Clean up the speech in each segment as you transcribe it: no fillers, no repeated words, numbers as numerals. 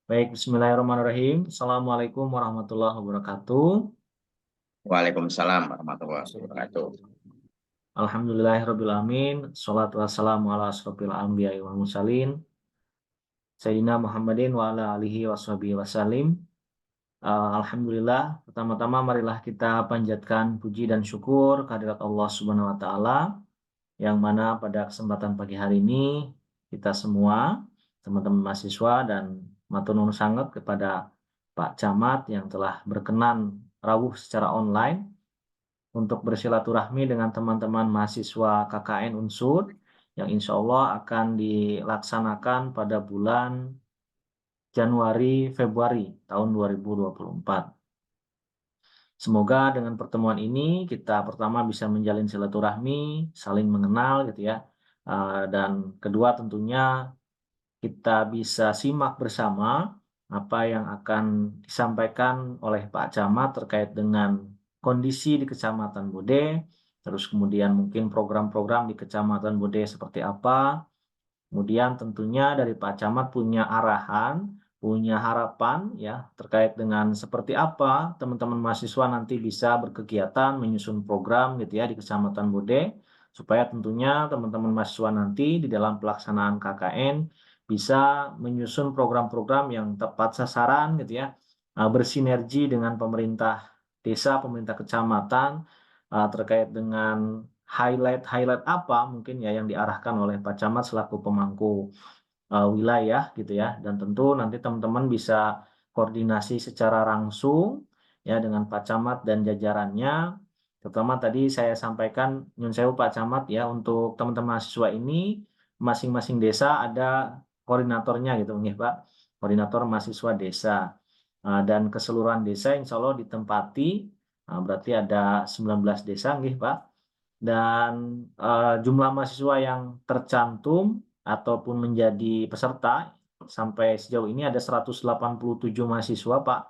Baik, bismillahirrahmanirrahim. Assalamualaikum warahmatullahi wabarakatuh. Waalaikumsalam warahmatullahi wabarakatuh. Alhamdulillahirrahmanirrahim. Salatu wassalamu ala asrofil anbiya'i wal mursalin. Sayyidina Muhammadin wa ala alihi wa sahbihi wasallim. Alhamdulillah, pertama-tama marilah kita panjatkan puji dan syukur kehadirat Allah Subhanahu wa taala yang mana pada kesempatan pagi hari ini kita semua, teman-teman mahasiswa dan matur nuwun sanget kepada Pak Camat yang telah berkenan rawuh secara online untuk bersilaturahmi dengan teman-teman mahasiswa KKN Unsur yang insya Allah akan dilaksanakan pada bulan Januari Februari tahun 2024. Semoga dengan pertemuan ini kita pertama bisa menjalin silaturahmi, saling mengenal gitu ya. Dan kedua tentunya kita bisa simak bersama apa yang akan disampaikan oleh Pak Camat terkait dengan kondisi di Kecamatan Bode, terus kemudian mungkin program-program di Kecamatan Bode seperti apa. Kemudian tentunya dari Pak Camat punya arahan, punya harapan ya terkait dengan seperti apa teman-teman mahasiswa nanti bisa berkegiatan menyusun program gitu ya di Kecamatan Bode supaya tentunya teman-teman mahasiswa nanti di dalam pelaksanaan KKN bisa menyusun program-program yang tepat sasaran gitu ya, bersinergi dengan pemerintah desa, pemerintah kecamatan, terkait dengan highlight-highlight apa mungkin ya yang diarahkan oleh Pak Camat selaku pemangku wilayah gitu ya. Dan tentu nanti teman-teman bisa koordinasi secara langsung ya dengan Pak Camat dan jajarannya. Terutama tadi saya sampaikan nyun sewu Pak Camat ya, untuk teman-teman mahasiswa ini masing-masing desa ada koordinatornya gitu nggih Pak. Koordinator mahasiswa desa. Dan keseluruhan desa insya Allah ditempati, berarti ada 19 desa nggih Pak. Dan jumlah mahasiswa yang tercantum ataupun menjadi peserta sampai sejauh ini ada 187 mahasiswa Pak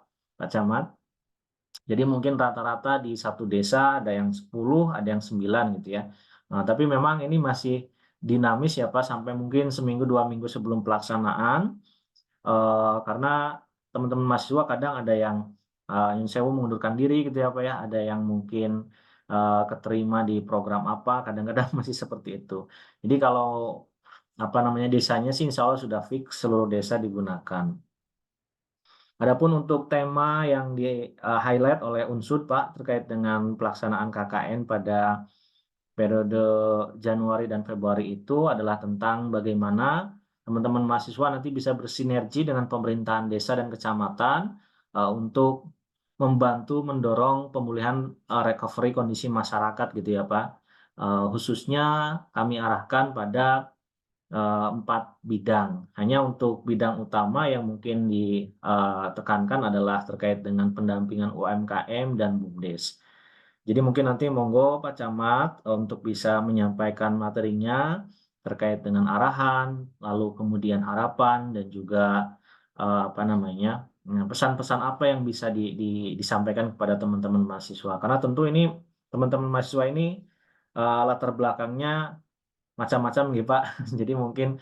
Camat. Jadi mungkin rata-rata di satu desa ada yang 10, ada yang 9 gitu ya. Nah, tapi memang ini masih dinamis ya Pak, sampai mungkin seminggu 2 minggu sebelum pelaksanaan. Karena teman-teman mahasiswa kadang ada yang nyun sewu mengundurkan diri gitu ya Pak ya, ada yang mungkin keterima di program apa, kadang-kadang masih seperti itu. Jadi kalau apa namanya desanya sih insya Allah sudah fix seluruh desa digunakan. Adapun untuk tema yang di highlight oleh Unsur Pak terkait dengan pelaksanaan KKN pada periode Januari dan Februari itu adalah tentang bagaimana teman-teman mahasiswa nanti bisa bersinergi dengan pemerintahan desa dan kecamatan untuk membantu mendorong pemulihan recovery kondisi masyarakat gitu ya Pak. Khususnya kami arahkan pada 4 bidang. Hanya untuk bidang utama yang mungkin ditekankan adalah terkait dengan pendampingan UMKM dan BUMDes. Jadi mungkin nanti monggo Pak Camat untuk bisa menyampaikan materinya terkait dengan arahan, lalu kemudian harapan dan juga apa namanya pesan-pesan apa yang bisa disampaikan kepada teman-teman mahasiswa. Karena tentu ini teman-teman mahasiswa ini latar belakangnya macam-macam gitu Pak. Jadi mungkin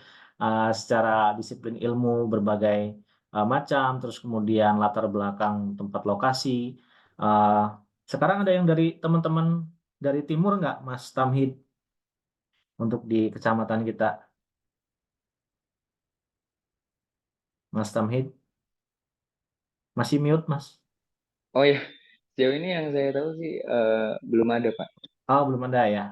secara disiplin ilmu berbagai macam, terus kemudian latar belakang tempat lokasi. Uh, Sekarang ada yang dari teman-teman dari timur nggak, Mas Tamhid, untuk di kecamatan kita? Mas Tamhid, masih mute, Mas? Oh ya, sejauh ini yang saya tahu sih belum ada, Pak. Oh, belum ada ya.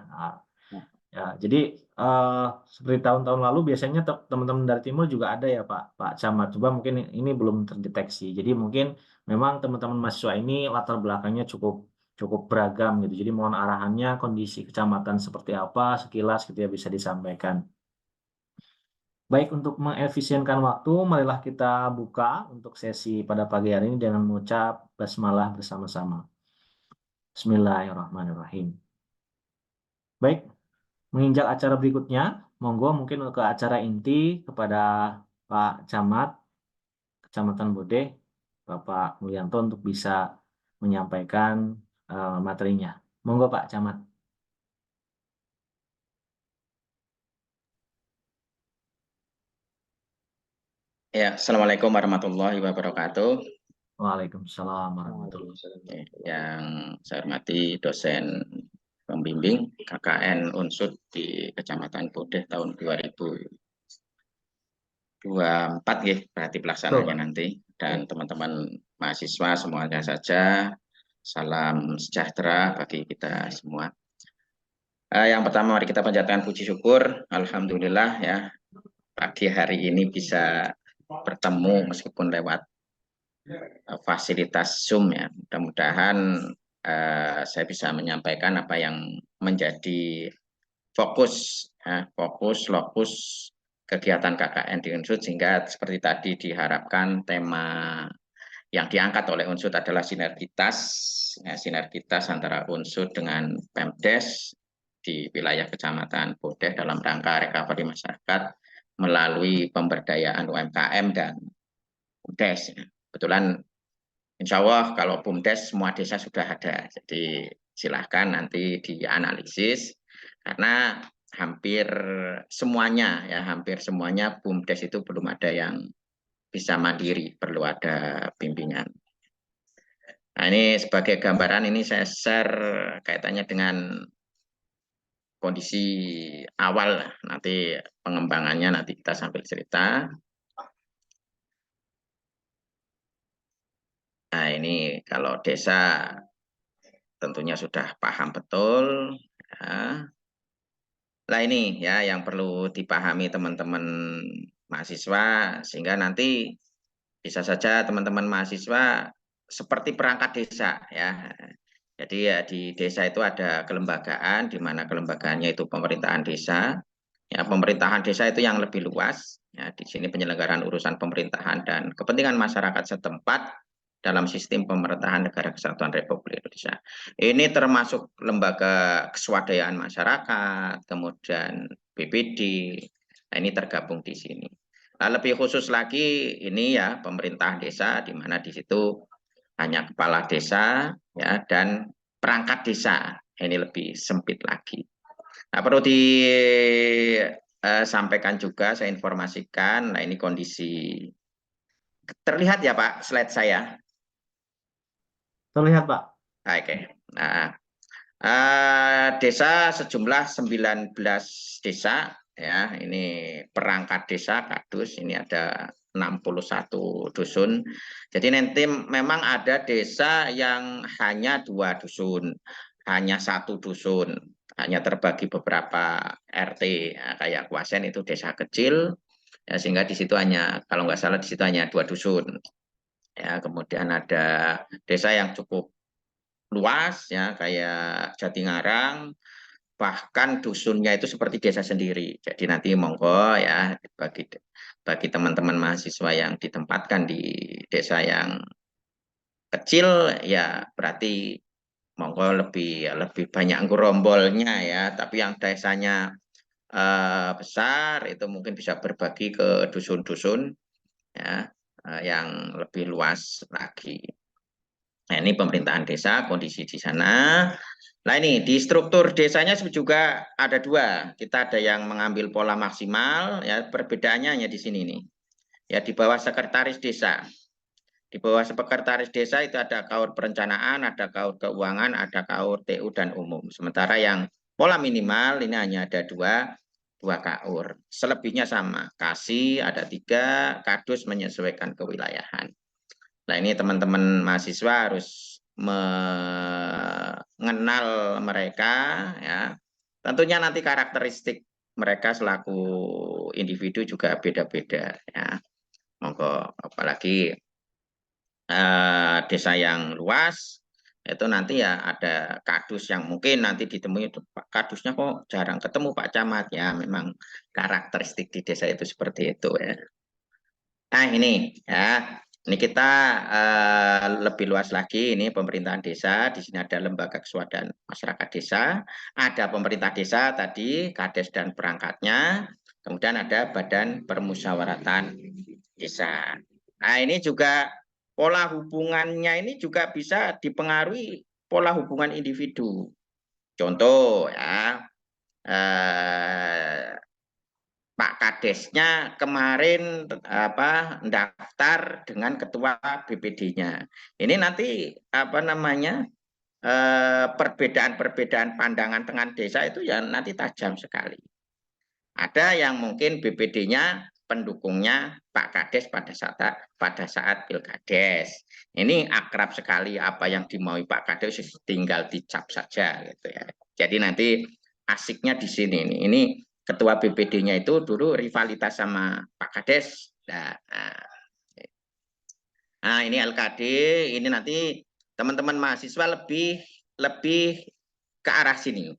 Ya, jadi eh, seperti tahun-tahun lalu biasanya teman-teman dari timur juga ada ya Pak Camat. Coba mungkin ini belum terdeteksi. Jadi mungkin memang teman-teman mahasiswa ini latar belakangnya cukup cukup beragam gitu. Jadi mohon arahannya kondisi kecamatan seperti apa sekilas gitu ya bisa disampaikan. Baik, untuk mengefisienkan waktu, marilah kita buka untuk sesi pada pagi hari ini dengan mengucap basmalah bersama-sama. Bismillahirrahmanirrahim. Baik, menginjak acara berikutnya, monggo mungkin ke acara inti kepada Pak Camat Kecamatan Bode, Bapak Mulyanto untuk bisa menyampaikan materinya. Monggo Pak Camat. Ya, Assalamualaikum warahmatullahi wabarakatuh. Waalaikumsalam warahmatullahi Waalaikumsalam Oke, warahmatullahi yang saya hormati dosen pembimbing KKN Unsud di Kecamatan Bodeh tahun 2024 ya, berarti Betul, pelaksananya Pak. nanti. Dan teman-teman mahasiswa semuanya saja, salam sejahtera bagi kita semua. Yang pertama mari kita panjatkan puji syukur, Alhamdulillah ya, pagi hari ini bisa bertemu meskipun lewat fasilitas Zoom ya. Mudah-mudahan saya bisa menyampaikan apa yang menjadi fokus, ya, lokus kegiatan KKN di Unsud, sehingga seperti tadi diharapkan tema yang diangkat oleh Unsud adalah sinergitas, ya, sinergitas antara Unsud dengan Pemdes di wilayah Kecamatan Bodeh dalam rangka recovery masyarakat melalui pemberdayaan UMKM dan BUMDes. Kebetulan Insya Allah kalau BUMDes semua desa sudah ada. Jadi silahkan nanti dianalisis karena hampir semuanya BUMDes itu belum ada yang bisa mandiri, perlu ada bimbingan. Nah ini sebagai gambaran ini saya share kaitannya dengan kondisi awal, nanti pengembangannya nanti kita sambil cerita. Nah ini kalau desa tentunya sudah paham betul. Ya. Nah ini ya yang perlu dipahami teman-teman mahasiswa, sehingga nanti bisa saja teman-teman mahasiswa seperti perangkat desa ya. Jadi ya di desa itu ada kelembagaan, di mana kelembagaannya itu pemerintahan desa. Ya, pemerintahan desa itu yang lebih luas. Ya, di sini penyelenggaraan urusan pemerintahan dan kepentingan masyarakat setempat dalam sistem pemerintahan Negara Kesatuan Republik Indonesia. Ini termasuk lembaga keswadayaan masyarakat, kemudian BPD. Nah, ini tergabung di sini. Nah, lebih khusus lagi ini ya pemerintah desa, di mana di situ hanya kepala desa ya dan perangkat desa. Ini lebih sempit lagi. Nah, perlu disampaikan juga, saya informasikan. Nah, ini kondisi terlihat ya Pak slide saya. Terlihat, Pak. Oke. Nah, desa sejumlah 19 desa ya. Ini perangkat desa Kadus, ini ada 61 dusun. Jadi nanti memang ada desa yang hanya 2 dusun, hanya 1 dusun, hanya terbagi beberapa RT ya, kayak Kuasen itu desa kecil ya, sehingga di situ hanya kalau nggak salah di situ hanya 2 dusun ya. Kemudian ada desa yang cukup luas ya kayak Jatingarang, bahkan dusunnya itu seperti desa sendiri. Jadi nanti monggo ya bagi teman-teman mahasiswa yang ditempatkan di desa yang kecil ya berarti monggo lebih lebih banyak gerombolnya ya. Tapi yang desanya besar itu mungkin bisa berbagi ke dusun-dusun ya yang lebih luas lagi. Nah, ini pemerintahan desa, kondisi di sana. Nah, ini di struktur desanya juga ada 2. Kita ada yang mengambil pola maksimal, ya perbedaannya hanya di sini nih. Ya di bawah sekretaris desa. Di bawah sekretaris desa itu ada kaur perencanaan, ada kaur keuangan, ada kaur TU dan umum. Sementara yang pola minimal ini hanya ada dua kaur. Selebihnya sama. Kasih ada 3, kadus menyesuaikan kewilayahan. Nah, ini teman-teman mahasiswa harus mengenal mereka ya. Tentunya nanti karakteristik mereka selaku individu juga beda-beda ya. Monggo apalagi desa yang luas itu nanti ya ada kadus yang mungkin nanti ditemui, kadusnya kok jarang ketemu Pak Camat ya, memang karakteristik di desa itu seperti itu ya. Nah ini ya, ini kita lebih luas lagi. Ini pemerintahan desa. Di sini ada lembaga keswadaan masyarakat desa, ada pemerintah desa tadi, kades dan perangkatnya. Kemudian ada badan permusyawaratan desa. Nah ini juga pola hubungannya ini juga bisa dipengaruhi pola hubungan individu. Contoh ya. Eh, Pak Kadesnya kemarin daftar dengan ketua BPD-nya. Ini nanti perbedaan-perbedaan pandangan dengan desa itu ya nanti tajam sekali. Ada yang mungkin BPD-nya pendukungnya Pak Kades pada saat Pilkades. Ini akrab sekali, apa yang dimaui Pak Kades tinggal dicap saja gitu ya. Jadi nanti asiknya di sini nih. Ini ketua BPD-nya itu dulu rivalitas sama Pak Kades. Nah, ini LKD, ini nanti teman-teman mahasiswa lebih ke arah sini.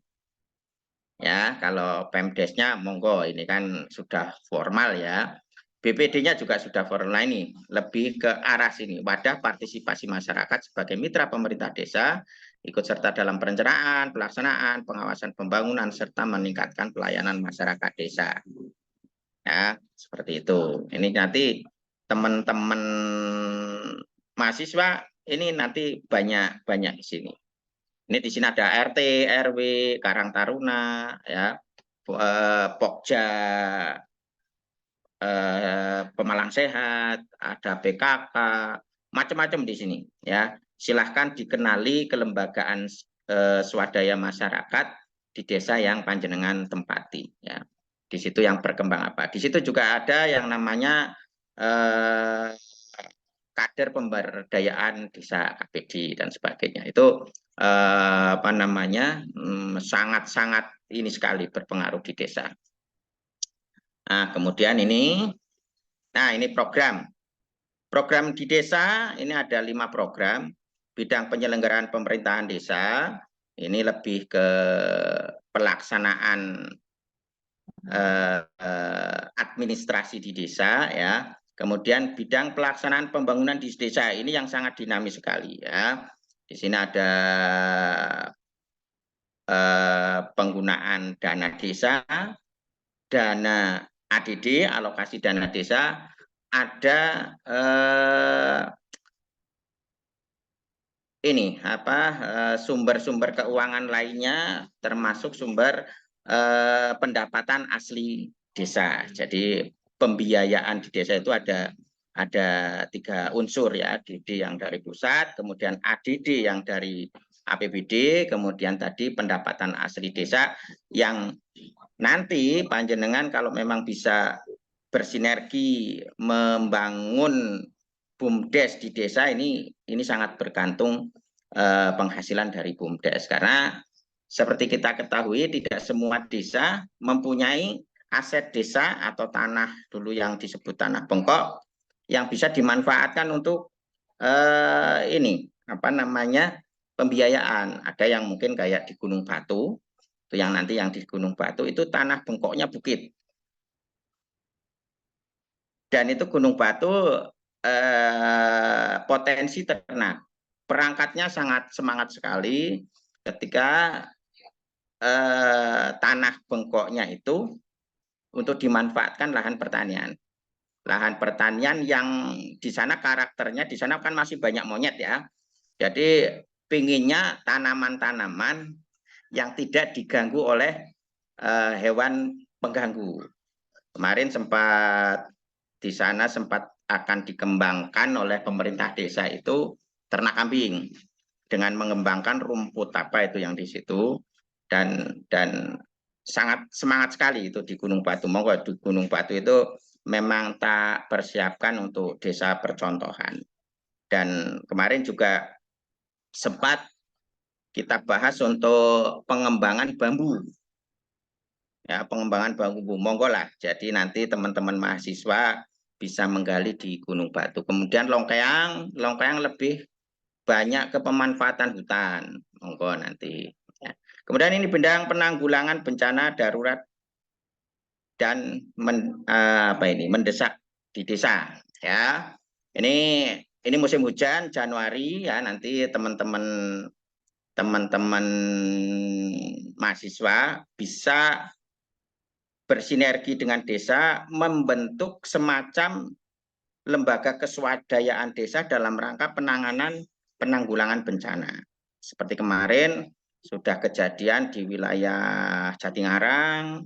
Ya, kalau Pemdesnya monggo, ini kan sudah formal ya. BPD-nya juga sudah formal, ini lebih ke arah sini. Wadah partisipasi masyarakat sebagai mitra pemerintah desa, ikut serta dalam perencanaan, pelaksanaan, pengawasan pembangunan, serta meningkatkan pelayanan masyarakat desa. Ya, seperti itu. Ini nanti teman-teman mahasiswa ini nanti banyak di sini. Ini di sini ada RT, RW, Karang Taruna, ya, Pokja, Pemalang Sehat, ada PKK, macam-macam di sini. Ya, silahkan dikenali kelembagaan swadaya masyarakat di desa yang panjenengan tempati. Ya, di situ yang berkembang apa? Di situ juga ada yang namanya kader pemberdayaan desa KPD dan sebagainya. Itu sangat-sangat ini sekali berpengaruh di desa. Nah, kemudian ini program di desa ini ada 5 program. Bidang penyelenggaraan pemerintahan desa ini lebih ke pelaksanaan administrasi di desa ya. Kemudian bidang pelaksanaan pembangunan di desa ini yang sangat dinamis sekali ya. Di sini ada penggunaan dana desa, dana ADD, alokasi dana desa, ada sumber-sumber keuangan lainnya, termasuk sumber pendapatan asli desa. Jadi pembiayaan di desa itu ada 3 unsur ya, ADD yang dari pusat, kemudian ADD yang dari APBD, kemudian tadi pendapatan asli desa yang nanti panjenengan kalau memang bisa bersinergi membangun BUMDes di desa ini sangat bergantung penghasilan dari BUMDes, karena seperti kita ketahui tidak semua desa mempunyai aset desa atau tanah dulu yang disebut tanah bengkok yang bisa dimanfaatkan untuk pembiayaan. Ada yang mungkin kayak di Gunung Batu, itu yang nanti yang di Gunung Batu itu tanah bengkoknya bukit. Dan itu Gunung Batu potensi ternak. Perangkatnya sangat semangat sekali ketika tanah bengkoknya itu untuk dimanfaatkan lahan pertanian. Lahan pertanian yang di sana karakternya, di sana kan masih banyak monyet ya. Jadi pinginnya tanaman-tanaman yang tidak diganggu oleh hewan pengganggu. Kemarin di sana sempat akan dikembangkan oleh pemerintah desa itu ternak kambing dengan mengembangkan rumput apa itu yang di situ, dan sangat semangat sekali itu di Gunung Batu. Monggo di Gunung Batu itu memang tak persiapkan untuk desa percontohan. Dan kemarin juga sempat kita bahas untuk pengembangan bambu. Ya, pengembangan bambu, monggo lah. Jadi nanti teman-teman mahasiswa bisa menggali di Gunung Batu. Kemudian longkeang lebih banyak ke pemanfaatan hutan, monggo nanti. Ya. Kemudian ini bidang penanggulangan bencana darurat dan mendesak di desa. Ya, ini musim hujan Januari ya, nanti teman-teman mahasiswa bisa bersinergi dengan desa membentuk semacam lembaga keswadayaan desa dalam rangka penanggulangan bencana. Seperti kemarin sudah kejadian di wilayah Jatingarang,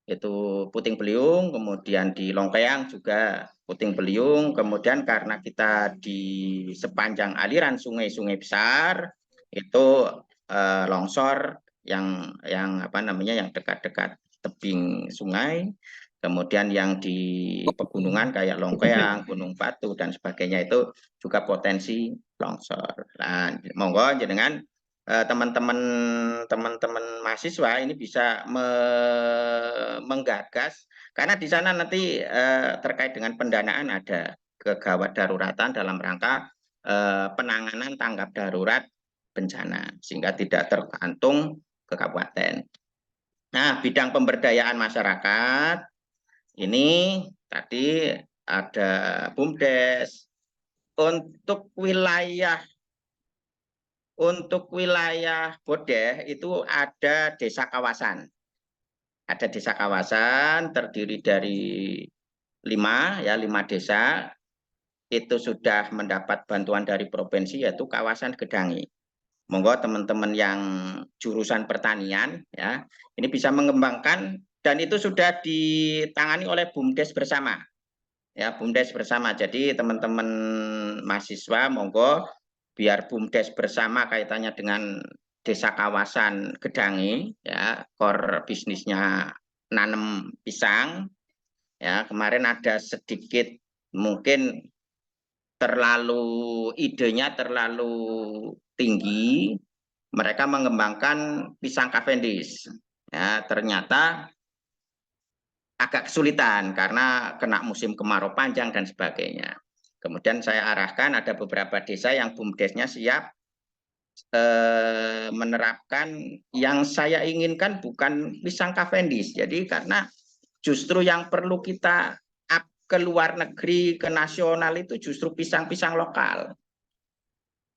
itu puting beliung, kemudian di Longkeang juga puting beliung, kemudian karena kita di sepanjang aliran sungai-sungai besar itu longsor yang apa namanya yang dekat-dekat tebing sungai, kemudian yang di pegunungan kayak Longkeang, Gunung Batu dan sebagainya itu juga potensi longsor. Nah, monggo jenengan teman-teman mahasiswa ini bisa menggagas karena di sana nanti terkait dengan pendanaan ada kegawat daruratan dalam rangka penanganan tanggap darurat bencana sehingga tidak tergantung ke kabupaten. Nah, bidang pemberdayaan masyarakat ini tadi ada BUMDes untuk wilayah Bodeh itu ada desa kawasan. Ada desa kawasan terdiri dari 5 desa itu sudah mendapat bantuan dari provinsi yaitu kawasan Gedangi. Monggo teman-teman yang jurusan pertanian ya, ini bisa mengembangkan dan itu sudah ditangani oleh BUMDes bersama. Ya, BUMDes bersama. Jadi teman-teman mahasiswa monggo biar BUMDes bersama kaitannya dengan desa kawasan Gedangi ya, core bisnisnya nanam pisang ya. Kemarin ada sedikit mungkin idenya terlalu tinggi, mereka mengembangkan pisang Cavendish ya, ternyata agak kesulitan karena kena musim kemarau panjang dan sebagainya. Kemudian saya arahkan ada beberapa desa yang BUMDesnya siap menerapkan yang saya inginkan bukan pisang Cavendish. Jadi karena justru yang perlu kita up ke luar negeri, ke nasional itu justru pisang-pisang lokal.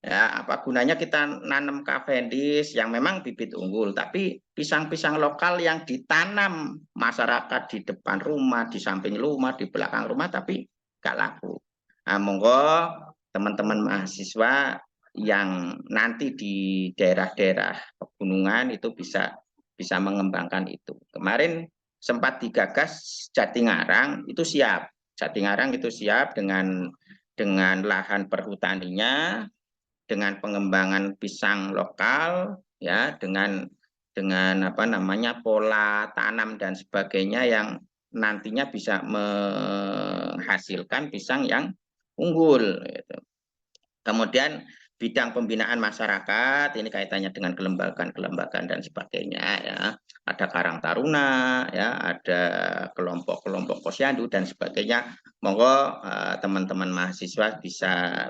Ya, apa gunanya kita nanam Cavendish yang memang bibit unggul, tapi pisang-pisang lokal yang ditanam masyarakat di depan rumah, di samping rumah, di belakang rumah, tapi nggak laku. Nah, monggo teman-teman mahasiswa yang nanti di daerah-daerah pegunungan itu bisa mengembangkan itu. Kemarin sempat digagas Jatingarang itu siap. Jatingarang itu siap dengan lahan perhutaninya, dengan pengembangan pisang lokal ya, dengan apa namanya pola tanam dan sebagainya yang nantinya bisa menghasilkan pisang yang unggul gitu. Kemudian bidang pembinaan masyarakat ini kaitannya dengan kelembagaan dan sebagainya ya. Ada Karang Taruna ya, ada kelompok-kelompok posyandu dan sebagainya. Monggo teman-teman mahasiswa bisa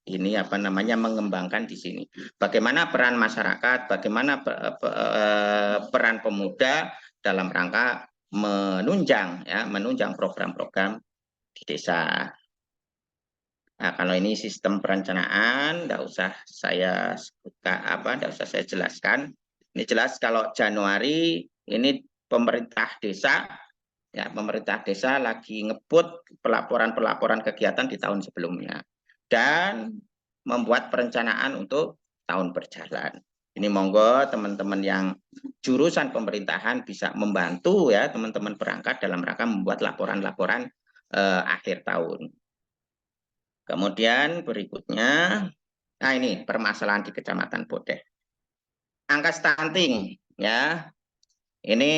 ini apa namanya mengembangkan di sini. Bagaimana peran masyarakat, bagaimana peran pemuda dalam rangka menunjang program-program di desa. Nah, kalau ini sistem perencanaan, enggak usah saya jelaskan. Ini jelas kalau Januari ini pemerintah desa lagi ngebut pelaporan kegiatan di tahun sebelumnya dan membuat perencanaan untuk tahun berjalan. Ini monggo teman-teman yang jurusan pemerintahan bisa membantu ya teman-teman perangkat dalam rangka membuat laporan-laporan akhir tahun. Kemudian berikutnya, nah ini permasalahan di Kecamatan Bodeh. Angka stunting ya, ini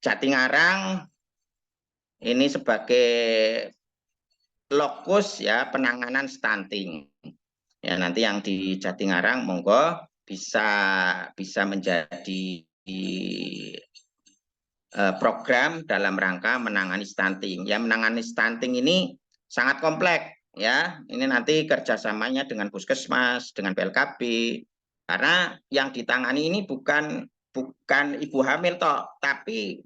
Jatingarang ini sebagai lokus ya penanganan stunting. Ya nanti yang di Jatingarang monggo bisa menjadi program dalam rangka menangani stunting. Ya menangani stunting ini sangat kompleks ya. Ini nanti kerjasamanya dengan Puskesmas, dengan PLKB. Karena yang ditangani ini bukan ibu hamil toh, tapi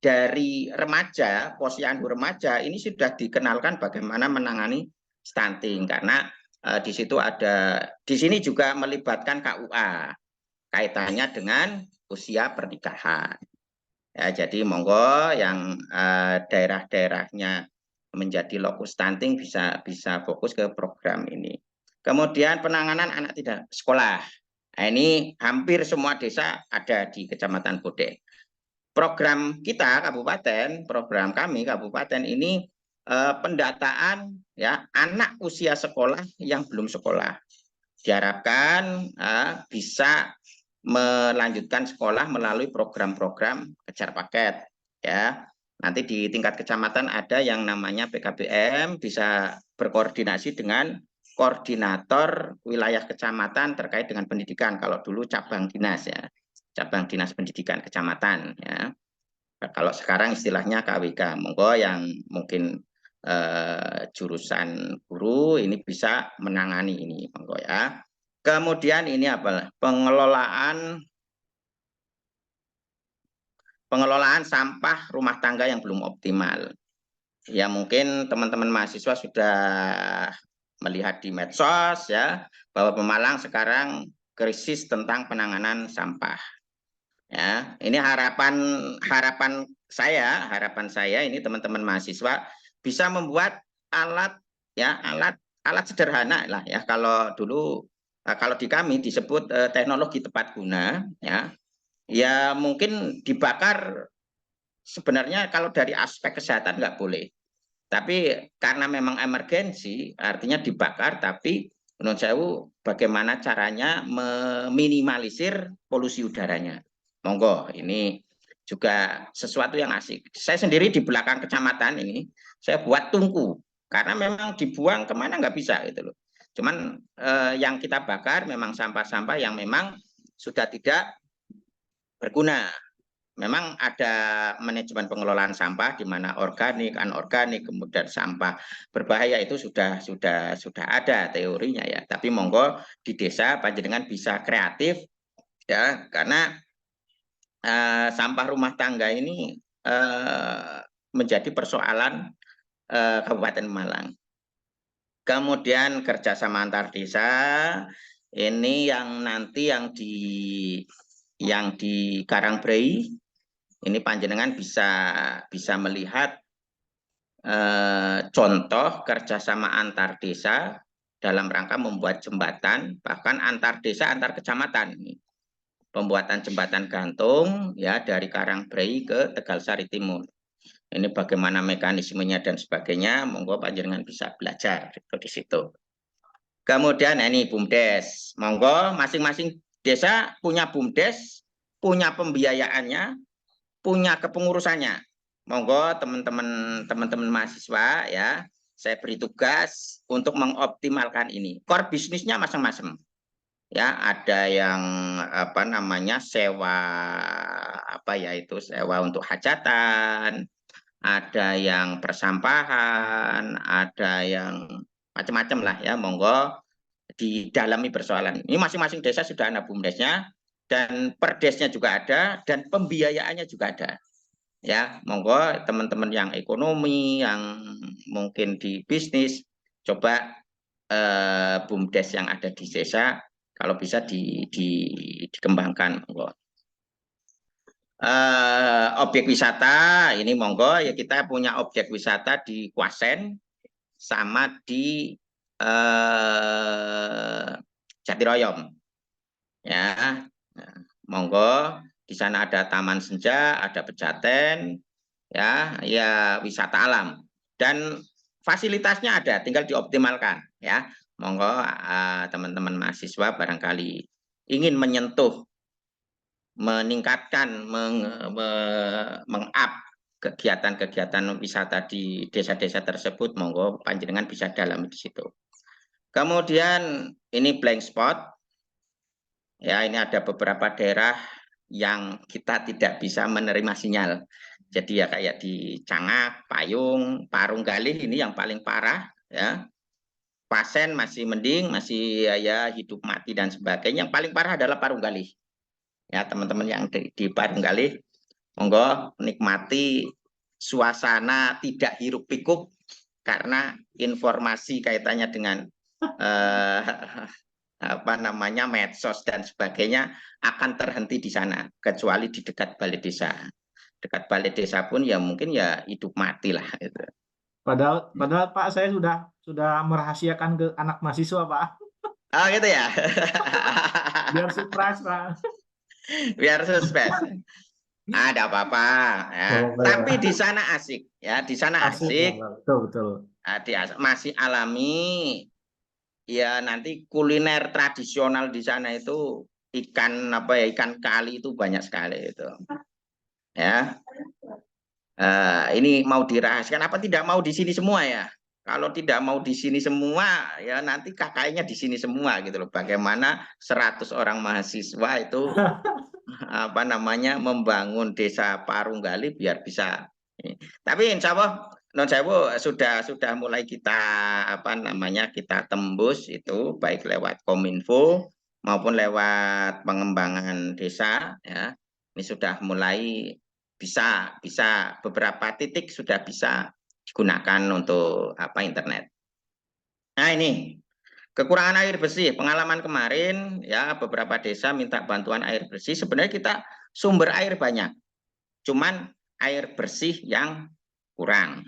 dari remaja, posyandu remaja ini sudah dikenalkan bagaimana menangani stunting karena di sini juga melibatkan KUA kaitannya dengan usia pernikahan. Ya, jadi monggo yang daerah-daerahnya menjadi lokus stunting bisa fokus ke program ini. Kemudian penanganan anak tidak sekolah. Nah, ini hampir semua desa ada di Kecamatan Bodeh. program kita kabupaten, program kami kabupaten ini pendataan ya anak usia sekolah yang belum sekolah. Diharapkan bisa melanjutkan sekolah melalui program-program kejar paket ya. Nanti di tingkat kecamatan ada yang namanya PKBM, bisa berkoordinasi dengan koordinator wilayah kecamatan terkait dengan pendidikan. Kalau dulu cabang dinas ya, cabang dinas pendidikan kecamatan ya. Kalau sekarang istilahnya KWK. Monggo yang mungkin jurusan guru ini bisa menangani ini, monggo ya. Kemudian ini apa? Pengelolaan sampah rumah tangga yang belum optimal. Ya mungkin teman-teman mahasiswa sudah melihat di medsos ya bahwa Pemalang sekarang krisis tentang penanganan sampah. Ya, ini harapan saya ini teman-teman mahasiswa bisa membuat alat sederhana lah ya. Kalau dulu kalau di kami disebut teknologi tepat guna ya. Ya mungkin dibakar sebenarnya kalau dari aspek kesehatan nggak boleh. Tapi karena memang emergensi, artinya dibakar, tapi menurut saya bagaimana caranya meminimalisir polusi udaranya. Monggo, ini juga sesuatu yang asik. Saya sendiri di belakang kecamatan ini, saya buat tungku. Karena memang dibuang kemana nggak bisa gitu loh. Cuman yang kita bakar memang sampah-sampah yang memang sudah tidak berguna. Memang ada manajemen pengelolaan sampah di mana organik, anorganik, kemudian sampah berbahaya itu sudah ada teorinya ya. Tapi monggo di desa panjenengan bisa kreatif ya, karena sampah rumah tangga ini menjadi persoalan Kabupaten Malang. Kemudian kerjasama antar desa ini yang nanti yang di Karangbrei ini panjenengan bisa melihat contoh kerjasama antar desa dalam rangka membuat jembatan, bahkan antar desa, antar kecamatan. Pembuatan jembatan gantung ya dari Karangbrei ke Tegalsari Timur. Ini bagaimana mekanismenya dan sebagainya, monggo panjenengan bisa belajar di situ. Kemudian ini BUMDes, monggo masing-masing desa punya BUMDes, punya pembiayaannya, punya kepengurusannya. Monggo teman-teman mahasiswa ya, saya beri tugas untuk mengoptimalkan ini. Core bisnisnya masing-masing. Ya, ada yang sewa sewa untuk hajatan, ada yang persampahan, ada yang macam-macam lah ya. Monggo didalami persoalan. Ini masing-masing desa sudah ada BUMDesnya dan perdesnya juga ada dan pembiayaannya juga ada. Ya, monggo teman-teman yang ekonomi, yang mungkin di bisnis, coba BUMDes yang ada di desa, kalau bisa dikembangkan. Monggo. Objek wisata, ini monggo ya kita punya objek wisata di Kwasen, sama di Jatiroyom. Ya, monggo di sana ada Taman Senja, ada Pejaten, ya wisata alam dan fasilitasnya ada, tinggal dioptimalkan ya. Monggo teman-teman mahasiswa barangkali ingin menyentuh, meningkatkan, meng-up kegiatan-kegiatan wisata di desa-desa tersebut, monggo panjenengan bisa dalami di situ. Kemudian ini blank spot. Ya, ini ada beberapa daerah yang kita tidak bisa menerima sinyal. Jadi ya kayak di Cangak, Payung, Parunggalih ini yang paling parah ya. Pasen masih mending, masih ya hidup mati dan sebagainya. Yang paling parah adalah Parunggalih. Ya, teman-teman yang di Parunggalih, monggo nikmati suasana tidak hiruk pikuk karena informasi kaitannya dengan medsos dan sebagainya akan terhenti di sana, kecuali di dekat balai desa. Dekat balai desa pun ya mungkin ya hidup mati lah gitu. Padahal Pak, saya sudah merahasiakan ke anak mahasiswa, Pak. Oh gitu ya. Biar surprise, Pak. Biar suspense. Ada apa-apa ya. Apa-apa ya. Tapi di sana asik ya, di sana Asik ya, asik. Bang. Betul, betul. Masih alami. Ya nanti kuliner tradisional di sana itu ikan apa ya, ikan kali itu banyak sekali itu. Ya. Ini mau dirahasiakan apa tidak mau di sini semua ya? Kalau tidak mau di sini semua, ya nanti kakaknya di sini semua gitu loh. Bagaimana 100 orang mahasiswa itu apa namanya membangun desa Parunggali biar bisa. Tapi insya Allah non sewu sudah mulai kita apa namanya kita tembus itu baik lewat Kominfo maupun lewat pengembangan desa ya. Ini sudah mulai bisa beberapa titik sudah bisa digunakan untuk apa internet. Nah ini kekurangan air bersih, pengalaman kemarin ya beberapa desa minta bantuan air bersih. Sebenarnya kita sumber air banyak, cuman air bersih yang kurang.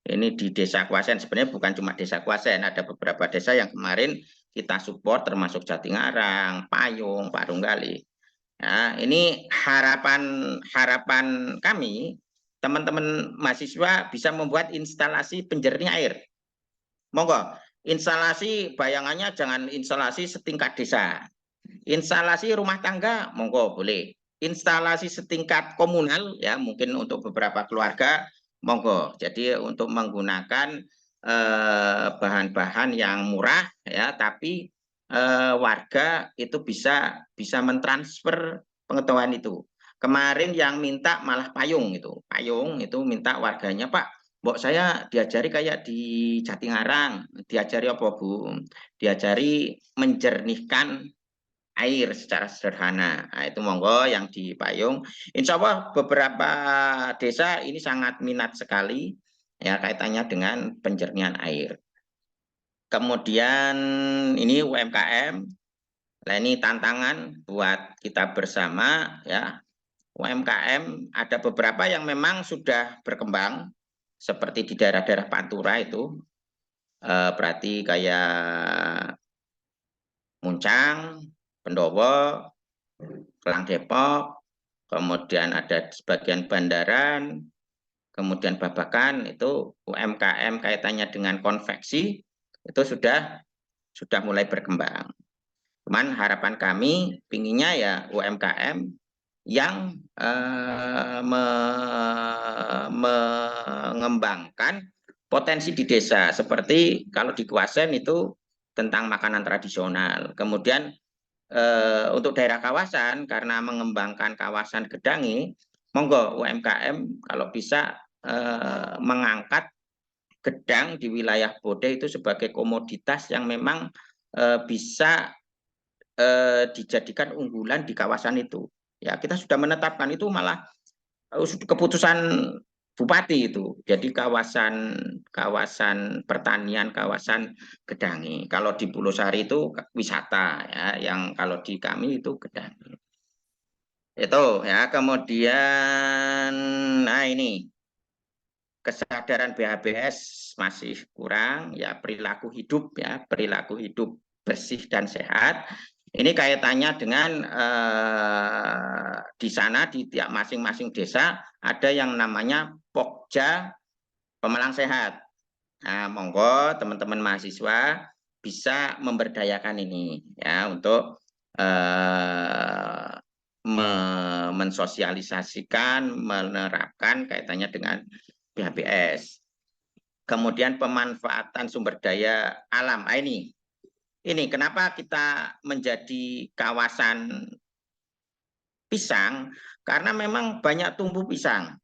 Ini di Desa Kuasen, sebenarnya bukan cuma Desa Kuasen, ada beberapa desa yang kemarin kita support termasuk Jatingarang, Payung, Parunggali. Ya, ini harapan kami teman-teman mahasiswa bisa membuat instalasi penjernih air. Monggo, instalasi bayangannya jangan instalasi setingkat desa. Instalasi rumah tangga, monggo boleh. Instalasi setingkat komunal, ya mungkin untuk beberapa keluarga, monggo. Jadi untuk menggunakan bahan-bahan yang murah, ya, tapi warga itu bisa mentransfer pengetahuan itu. Kemarin yang minta malah payung itu minta warganya Pak. Mbok saya diajari kayak di Jatingarang, diajari apa Bu? Diajari menjernihkan air secara sederhana. Nah, itu monggo yang di Payung. Insya Allah beberapa desa ini sangat minat sekali ya kaitannya dengan penjernihan air. Kemudian ini UMKM. Nah, ini tantangan buat kita bersama ya. UMKM ada beberapa yang memang sudah berkembang seperti di daerah-daerah Pantura itu berarti kayak Muncang, Pendowo, Kelang Depok, kemudian ada sebagian Bandaran, kemudian Babakan itu UMKM kaitannya dengan konveksi itu sudah mulai berkembang. Cuman harapan kami pinginnya ya UMKM yang mengembangkan potensi di desa seperti kalau di Kuasen itu tentang makanan tradisional. Kemudian untuk daerah kawasan karena mengembangkan kawasan Gedangi, monggo UMKM kalau bisa mengangkat gedang di wilayah Bode itu sebagai komoditas yang memang bisa dijadikan unggulan di kawasan itu. Ya, kita sudah menetapkan itu malah keputusan bupati itu. Jadi kawasan pertanian, kawasan Gedangi. Kalau di Pulau Sari itu wisata ya, yang kalau di kami itu Gedangi. Itu ya, kemudian nah ini kesadaran BHBS masih kurang ya, perilaku hidup bersih dan sehat. Ini kaitannya dengan di sana di tiap masing-masing desa ada yang namanya Pokja Pemalang Sehat. Nah, monggo teman-teman mahasiswa bisa memberdayakan ini ya untuk mensosialisasikan, menerapkan kaitannya dengan BHBS. Kemudian pemanfaatan sumber daya alam. Ini kenapa kita menjadi kawasan pisang? Karena memang banyak tumbuh pisang.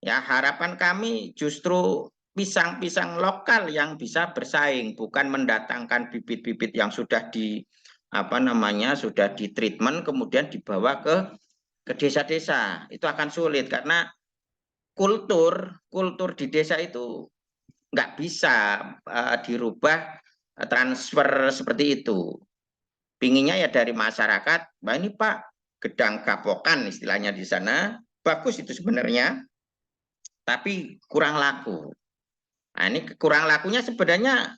Ya, harapan kami justru pisang-pisang lokal yang bisa bersaing, bukan mendatangkan bibit-bibit yang sudah sudah ditreatment kemudian dibawa ke desa-desa. Itu akan sulit karena kultur di desa itu nggak bisa dirubah transfer seperti itu. Pinginnya ya dari masyarakat, Mbak ini Pak, gedang gapokan istilahnya di sana, bagus itu sebenarnya, tapi kurang laku. Nah, ini kurang lakunya sebenarnya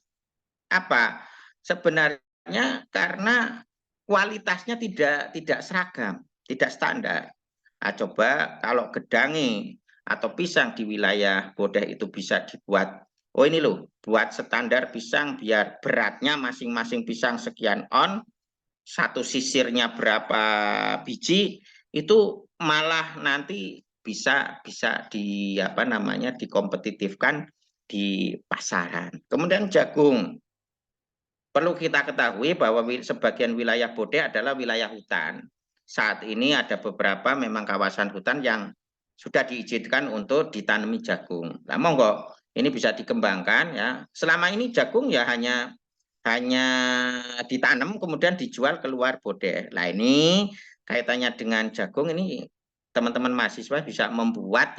apa? Sebenarnya karena kualitasnya tidak seragam, tidak standar. Coba kalau gedangi atau pisang di wilayah Bodeh itu bisa dibuat, oh ini loh, buat standar pisang biar beratnya masing-masing pisang sekian on, satu sisirnya berapa biji, itu malah nanti bisa di apa namanya dikompetitifkan di pasaran. Kemudian jagung. Perlu kita ketahui bahwa sebagian wilayah Bodeh adalah wilayah hutan. Saat ini ada beberapa memang kawasan hutan yang sudah diizinkan untuk ditanami jagung. Nah, monggo ini bisa dikembangkan ya. Selama ini jagung ya hanya ditanam kemudian dijual keluar Bodeh. Nah, ini kaitannya dengan jagung ini teman-teman mahasiswa bisa membuat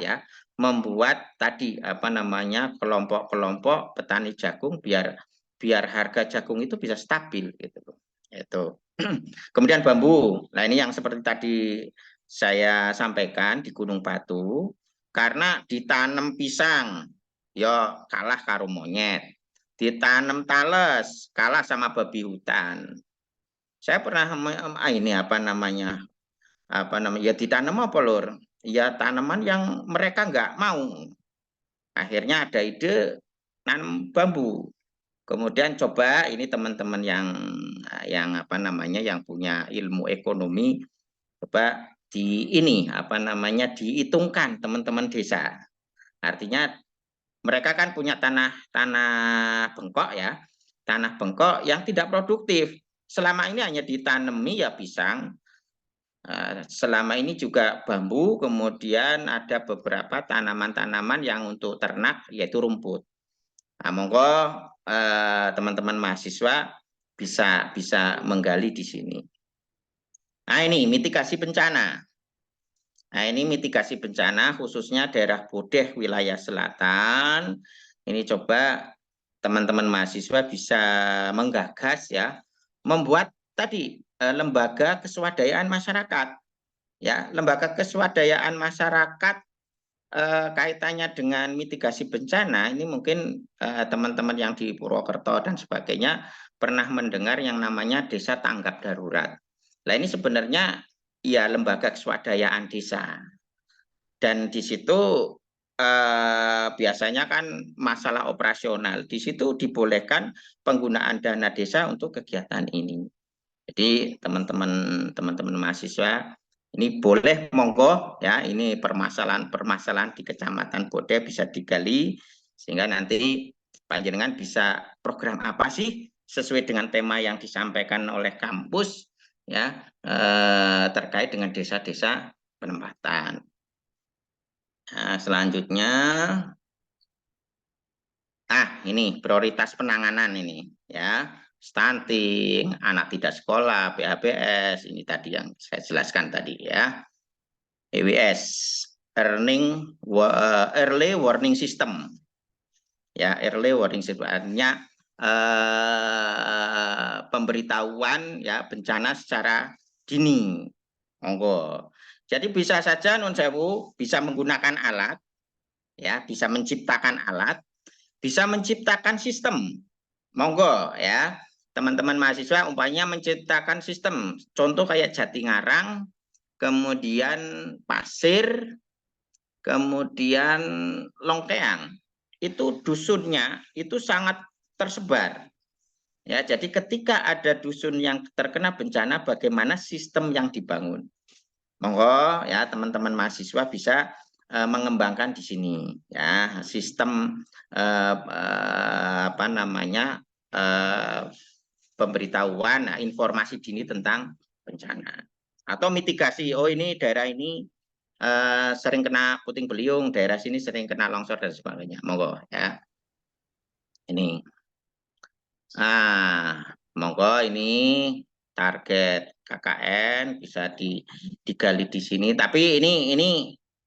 tadi apa namanya kelompok-kelompok petani jagung biar harga jagung itu bisa stabil gitu loh. Itu. Kemudian bambu. Nah, ini yang seperti tadi saya sampaikan di Gunung Batu, karena ditanam pisang ya kalah karo monyet. Ditanam tales kalah sama babi hutan. Saya pernah ini apa namanya? Ya ditanam apa lur? Ya tanaman yang mereka nggak mau. Akhirnya ada ide nanam bambu. Kemudian coba ini teman-teman yang apa namanya yang punya ilmu ekonomi coba ini apa namanya dihitungkan teman-teman desa. Artinya mereka kan punya tanah bengkok ya. Tanah bengkok yang tidak produktif. Selama ini hanya ditanami ya pisang. Selama ini juga bambu, kemudian ada beberapa tanaman-tanaman yang untuk ternak yaitu rumput. Nah, monggo teman-teman mahasiswa bisa menggali di sini. Nah, ini mitigasi bencana. Nah, ini mitigasi bencana khususnya daerah Bodeh wilayah selatan. Ini coba teman-teman mahasiswa bisa menggagas ya, membuat tadi lembaga keswadayaan masyarakat. Ya, lembaga keswadayaan masyarakat kaitannya dengan mitigasi bencana ini mungkin teman-teman yang di Purwokerto dan sebagainya pernah mendengar yang namanya desa tanggap darurat. Nah, ini sebenarnya ya lembaga keswadayaan desa. Dan di situ biasanya kan masalah operasional. Di situ dibolehkan penggunaan dana desa untuk kegiatan ini. Jadi teman-teman mahasiswa ini boleh monggo ya, ini permasalahan di Kecamatan Bodeh bisa digali sehingga nanti panjenengan bisa program apa sih sesuai dengan tema yang disampaikan oleh kampus ya terkait dengan desa-desa penempatan. Nah, selanjutnya ini prioritas penanganan ini ya. Stunting, anak tidak sekolah, PHBS, ini tadi yang saya jelaskan tadi ya. EWS, Early Warning System. Ya, Early Warning System artinya pemberitahuan ya bencana secara dini. Monggo. Jadi bisa saja Nun Sewu bisa menggunakan alat ya, bisa menciptakan alat, bisa menciptakan sistem. Monggo ya. Teman-teman mahasiswa umpamanya menciptakan sistem, contoh kayak Jatingarang, kemudian Pasir, kemudian Longkeang. Itu dusunnya itu sangat tersebar. Ya, jadi ketika ada dusun yang terkena bencana, bagaimana sistem yang dibangun? Monggo ya teman-teman mahasiswa bisa mengembangkan di sini ya sistem apa namanya pemberitahuan informasi dini tentang bencana atau mitigasi. Oh ini daerah ini sering kena puting beliung, daerah sini sering kena longsor dan sebagainya. Monggo ya. Ini. Monggo ini target KKN bisa digali di sini. Tapi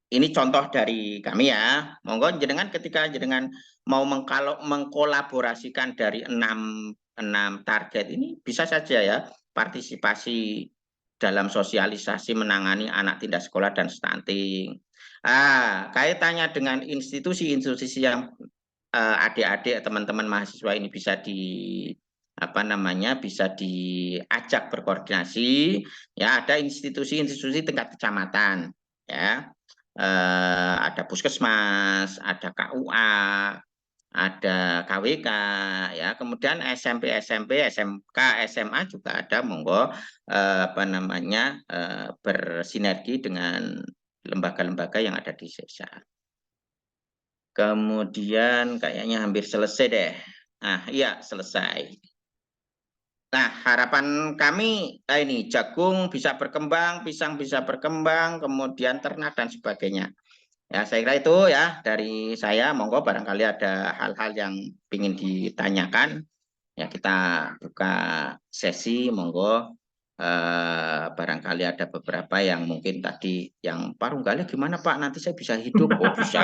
ini contoh dari kami ya. Monggo jenengan ketika jenengan mau mengkolaborasikan dari enam target ini bisa saja ya partisipasi dalam sosialisasi menangani anak tidak sekolah dan stunting. Kaitannya dengan institusi-institusi yang adik-adik teman-teman mahasiswa ini bisa bisa diajak berkoordinasi ya ada institusi-institusi tingkat kecamatan ya. Ada puskesmas, ada KUA, ada KWK, ya. Kemudian SMP, SMK, SMA juga ada, monggo bersinergi dengan lembaga-lembaga yang ada di desa. Kemudian kayaknya hampir selesai deh. Nah, iya selesai. Nah, harapan kami ini jagung bisa berkembang, pisang bisa berkembang, kemudian ternak dan sebagainya. Ya, saya kira itu ya dari saya. Monggo barangkali ada hal-hal yang ingin ditanyakan. Ya, kita buka sesi, monggo. Barangkali ada beberapa yang mungkin tadi yang Parunggalnya gimana Pak? Nanti saya bisa hidup. Oh, bisa.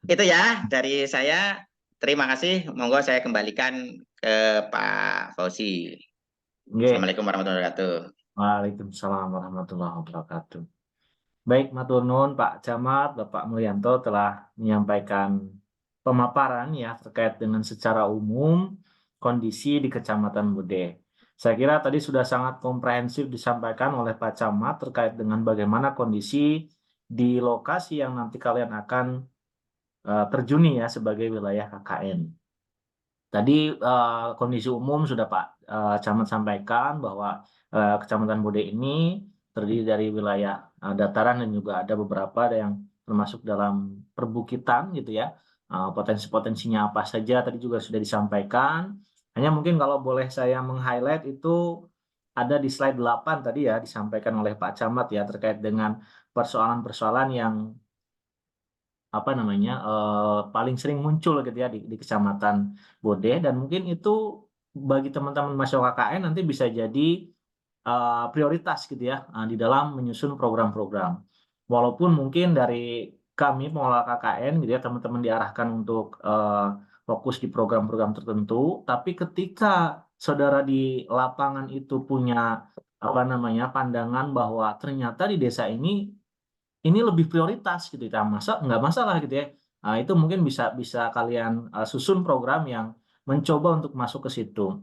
Itu ya dari saya. Terima kasih. Monggo saya kembalikan ke Pak Fauzi. Nggih. Assalamualaikum warahmatullahi wabarakatuh. Waalaikumsalam warahmatullahi wabarakatuh. Baik, matur nuwun Pak Camat, Bapak Mulyanto telah menyampaikan pemaparan ya terkait dengan secara umum kondisi di Kecamatan Bude. Saya kira tadi sudah sangat komprehensif disampaikan oleh Pak Camat terkait dengan bagaimana kondisi di lokasi yang nanti kalian akan terjuni ya sebagai wilayah KKN. Tadi kondisi umum sudah Pak Camat sampaikan bahwa Kecamatan Bude ini terdiri dari wilayah dataran dan juga ada beberapa yang termasuk dalam perbukitan gitu ya. Potensi-potensinya apa saja tadi juga sudah disampaikan. Hanya mungkin kalau boleh saya meng-highlight itu ada di slide 8 tadi ya disampaikan oleh Pak Camat ya terkait dengan persoalan-persoalan yang paling sering muncul gitu ya di Kecamatan Bode, dan mungkin itu bagi teman-teman mahasiswa KKN nanti bisa jadi prioritas gitu ya di dalam menyusun program-program. Walaupun mungkin dari kami pengelola KKN gitu ya teman-teman diarahkan untuk fokus di program-program tertentu, tapi ketika saudara di lapangan itu punya pandangan bahwa ternyata di desa ini lebih prioritas gitu ya, nggak masalah gitu ya. Nah, itu mungkin bisa bisa kalian susun program yang mencoba untuk masuk ke situ.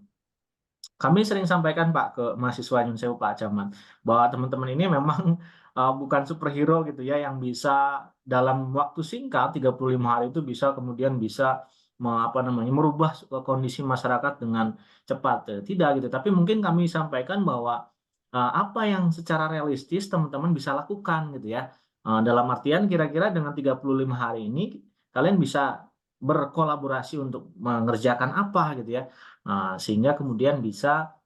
Kami sering sampaikan Pak ke mahasiswa Nyun Sewu Pak Camat bahwa teman-teman ini memang bukan superhero gitu ya yang bisa dalam waktu singkat 35 hari itu bisa kemudian bisa merubah kondisi masyarakat dengan cepat. Tidak gitu. Tapi mungkin kami sampaikan bahwa apa yang secara realistis teman-teman bisa lakukan gitu ya. Dalam artian kira-kira dengan 35 hari ini kalian bisa berkolaborasi untuk mengerjakan apa gitu ya. Sehingga kemudian bisa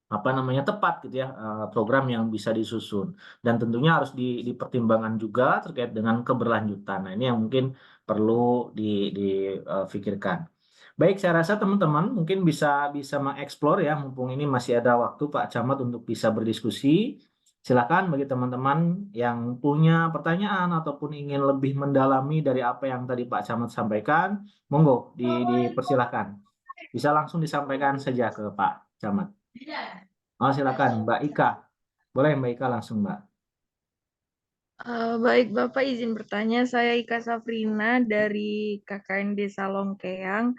tepat gitu ya program yang bisa disusun, dan tentunya harus dipertimbangkan juga terkait dengan keberlanjutan. Nah, ini yang mungkin perlu difikirkan. Baik, saya rasa teman-teman mungkin bisa bisa mengeksplor ya, mumpung ini masih ada waktu Pak Camat untuk bisa berdiskusi. Silakan bagi teman-teman yang punya pertanyaan ataupun ingin lebih mendalami dari apa yang tadi Pak Camat sampaikan, monggo dipersilakan. Bisa langsung disampaikan saja ke Pak Camat. Oh, silakan Mbak Ika. Boleh Mbak Ika langsung, Mbak. Baik, Bapak izin bertanya. Saya Ika Safrina dari KKN Desa Longkeang.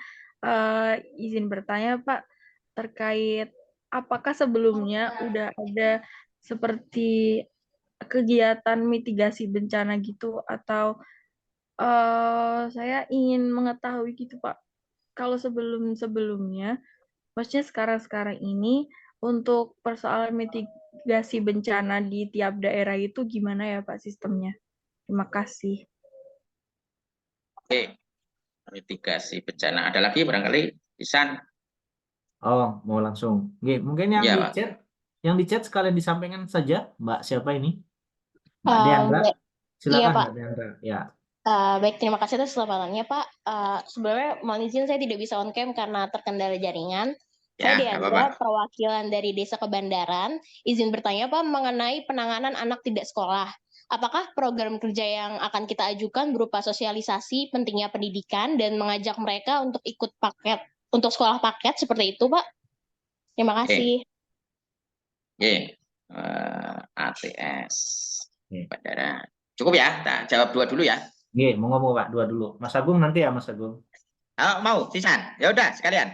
Izin bertanya, Pak, terkait apakah sebelumnya udah ada seperti kegiatan mitigasi bencana gitu, atau saya ingin mengetahui gitu, Pak. Kalau sebelum-sebelumnya, maksudnya sekarang-sekarang ini untuk persoalan mitigasi bencana di tiap daerah itu gimana ya Pak sistemnya? Terima kasih. Oke, mitigasi bencana. Ada lagi barangkali Isan? Oh, mau langsung. Oke, mungkin yang Ya, di Pak. chat, sekalian disampaikan saja, Mbak siapa ini? Mbak Deandra. Iya Silakan Pak. Mbak Deandra. Ya. Baik, terima kasih atas laporannya Pak. Sebenarnya mohon izin saya tidak bisa on cam karena terkendala jaringan. Saya Ya, nggak apa-apa. Deandra, perwakilan dari Desa Kebandaran. Izin bertanya Pak mengenai penanganan anak tidak sekolah. Apakah program kerja yang akan kita ajukan berupa sosialisasi pentingnya pendidikan dan mengajak mereka untuk ikut paket untuk sekolah paket seperti itu Pak? Terima kasih. Oke. ATS. Oke. Bandara. Cukup ya? Kita jawab dua dulu ya. Oke, mau ngomong Pak, dua dulu. Mas Agung nanti ya, Mas Agung. Mau, Sisan. Ya udah sekalian.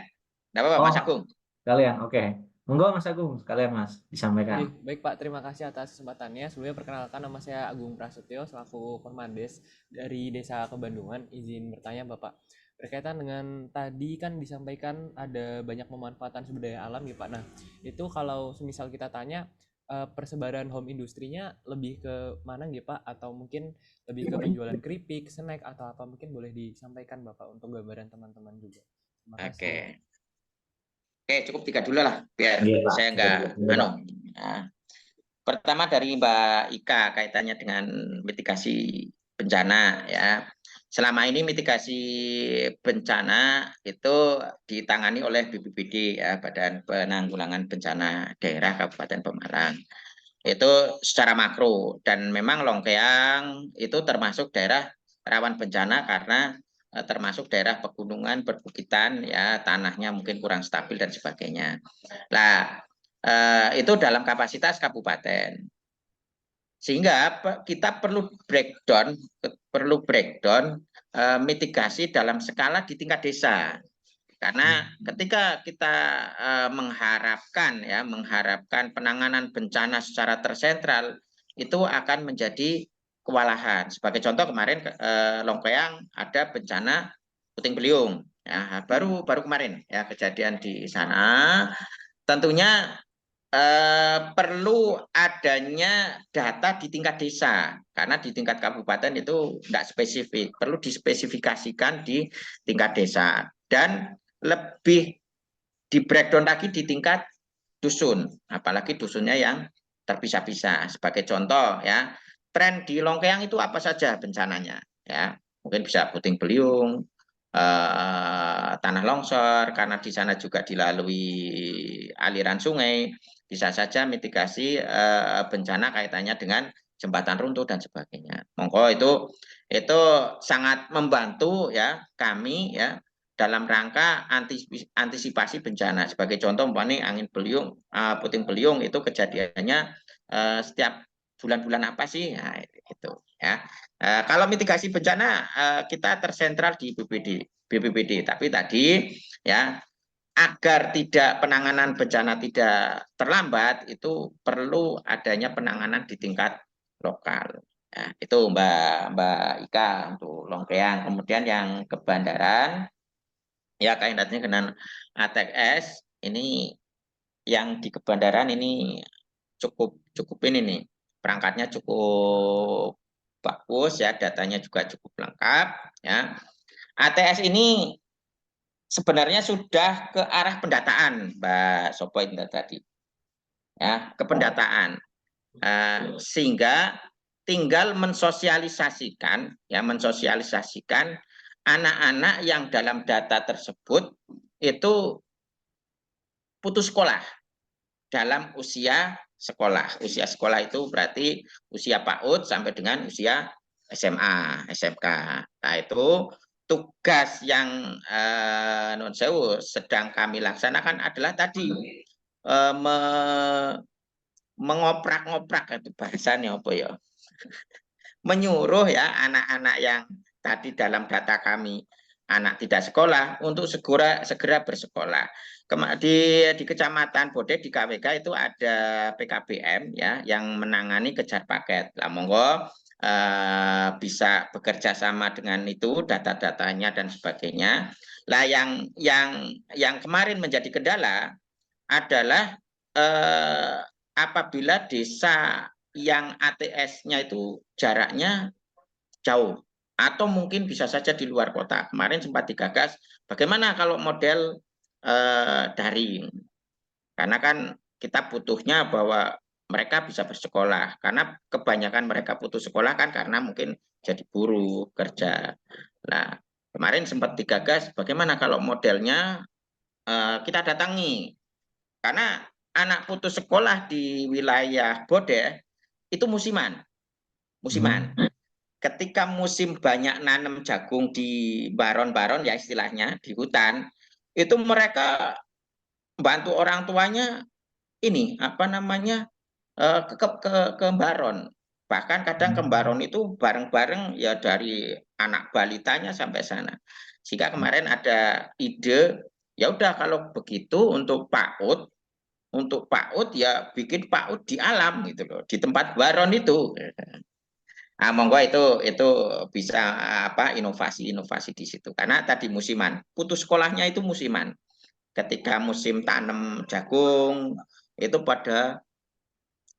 Nggak apa-apa, Mas Agung. Kalian, oke. Monggo Mas Agung, sekalian Mas disampaikan. Baik Pak, terima kasih atas kesempatannya. Sebelumnya perkenalkan, nama saya Agung Prasetyo selaku Kormandes dari Desa Kebandungan. Izin bertanya Bapak, berkaitan dengan tadi kan disampaikan ada banyak pemanfaatan sumber daya alam ya Pak. Nah, itu kalau semisal kita tanya persebaran home industrinya lebih ke mana ya Pak? Atau mungkin lebih ke penjualan keripik, snack, atau apa, mungkin boleh disampaikan Bapak untuk gambaran teman-teman juga. Terima kasih. Oke. Oke, cukup 3 dulu lah, biar Iya, Pak. saya nggak Iya, Pak. Nah, pertama dari Mbak Ika kaitannya dengan mitigasi bencana ya. Selama ini mitigasi bencana itu ditangani oleh BPBD ya, Badan Penanggulangan Bencana Daerah Kabupaten Pemalang. Itu secara makro, dan memang Longkeang itu termasuk daerah rawan bencana karena termasuk daerah pegunungan, perbukitan ya, tanahnya mungkin kurang stabil dan sebagainya. Nah, itu dalam kapasitas kabupaten. Sehingga kita perlu breakdown mitigasi dalam skala di tingkat desa. Karena ketika kita mengharapkan penanganan bencana secara tersentral, itu akan menjadi kewalahan. Sebagai contoh kemarin Longkeang ada bencana puting beliung, ya, baru kemarin ya kejadian di sana. Tentunya perlu adanya data di tingkat desa, karena di tingkat kabupaten itu tidak spesifik, perlu dispesifikasikan di tingkat desa, dan lebih di breakdown lagi di tingkat dusun, apalagi dusunnya yang terpisah-pisah. Sebagai contoh ya, tren di Longkeang itu apa saja bencananya ya, mungkin bisa puting beliung, tanah longsor, karena di sana juga dilalui aliran sungai, bisa saja mitigasi bencana kaitannya dengan jembatan runtuh dan sebagainya. Monggo itu sangat membantu ya kami ya dalam rangka antisipasi bencana. Sebagai contoh umpamanya angin beliung, puting beliung itu kejadiannya setiap bulan-bulan apa sih? Nah, itu ya. Kalau mitigasi bencana kita tersentral di BPBD, tapi tadi ya agar tidak penanganan bencana tidak terlambat, itu perlu adanya penanganan di tingkat lokal. Ya, itu Mbak Ika untuk Longkeang. Kemudian yang ke Bandaran, ya kaitannya dengan ATS ini, yang di Kebandaran ini cukup ini nih, perangkatnya cukup bagus ya, datanya juga cukup lengkap ya. ATS ini sebenarnya sudah ke arah pendataan, Mbak Sopo itu tadi ya, ke pendataan, sehingga tinggal mensosialisasikan anak-anak yang dalam data tersebut itu putus sekolah dalam usia sekolah. Usia sekolah itu berarti usia PAUD sampai dengan usia SMA, SMK. Nah, itu tugas yang non sewu sedang kami laksanakan adalah tadi mengoprak-ngoprak, itu bahasanya apa ya? Menyuruh ya anak-anak yang tadi dalam data kami anak tidak sekolah untuk segera bersekolah. Di Kecamatan Bode di KWK itu ada PKBM ya yang menangani kejar paket. Lah monggo bisa bekerja sama dengan itu, data-datanya dan sebagainya. Lah yang kemarin menjadi kendala adalah apabila desa yang ATS-nya itu jaraknya jauh atau mungkin bisa saja di luar kota. Kemarin sempat digagas bagaimana kalau model daring, karena kan kita butuhnya bahwa mereka bisa bersekolah, karena kebanyakan mereka putus sekolah kan karena mungkin jadi buruh kerja. Nah, kemarin sempat digagas bagaimana kalau modelnya kita datangi, karena anak putus sekolah di wilayah Bode itu musiman. Ketika musim banyak nanam jagung di baron-baron ya istilahnya di hutan, itu mereka bantu orang tuanya ini apa namanya ke baron. Bahkan kadang ke baron itu bareng-bareng ya dari anak balitanya sampai sana. Sehingga kemarin ada ide, ya udah kalau begitu untuk PAUD untuk PAUD ya bikin PAUD di alam gitu loh, di tempat baron itu. Nah, monggo itu bisa inovasi-inovasi di situ. Karena tadi musiman, putus sekolahnya itu musiman. Ketika musim tanam jagung itu pada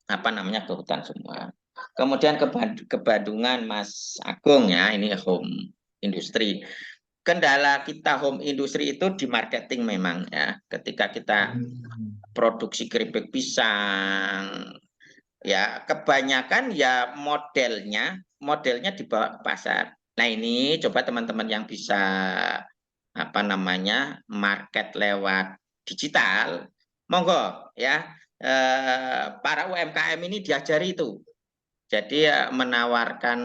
ke hutan semua. Kemudian ke Bandungan Mas Agung ya, ini home industri. Kendala kita home industri itu di marketing memang ya. Ketika kita produksi keripik pisang ya, kebanyakan ya modelnya dibawa ke pasar. Nah, ini coba teman-teman yang bisa market lewat digital, monggo ya, para UMKM ini diajari itu. Jadi menawarkan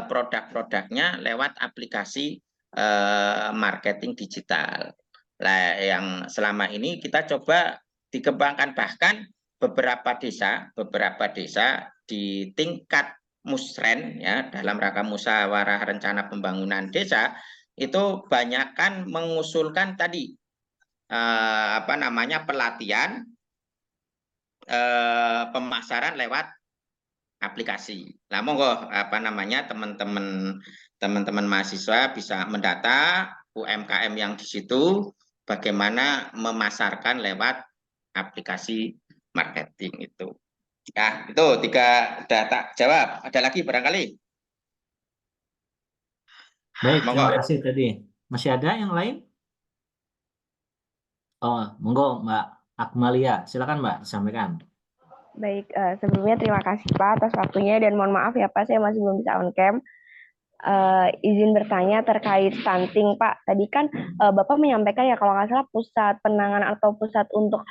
produk-produknya lewat aplikasi marketing digital. Nah, yang selama ini kita coba dikembangkan, bahkan beberapa desa di tingkat musren ya, dalam rangka musyawarah rencana pembangunan desa itu banyakkan mengusulkan tadi pelatihan pemasaran lewat aplikasi. Nah, monggo teman-teman mahasiswa bisa mendata UMKM yang di situ bagaimana memasarkan lewat aplikasi marketing itu. Ya, itu 3 data jawab. Ada lagi barangkali? Baik, Monggo. terima kasih tadi. Masih ada yang lain? Oh, monggo Mbak Akmalia, silakan Mbak disampaikan. Baik, sebelumnya terima kasih Pak atas waktunya dan mohon maaf ya Pak, saya masih belum bisa on cam. Izin bertanya terkait stunting Pak. Tadi kan Bapak menyampaikan ya kalau nggak salah pusat penanganan atau pusat untuk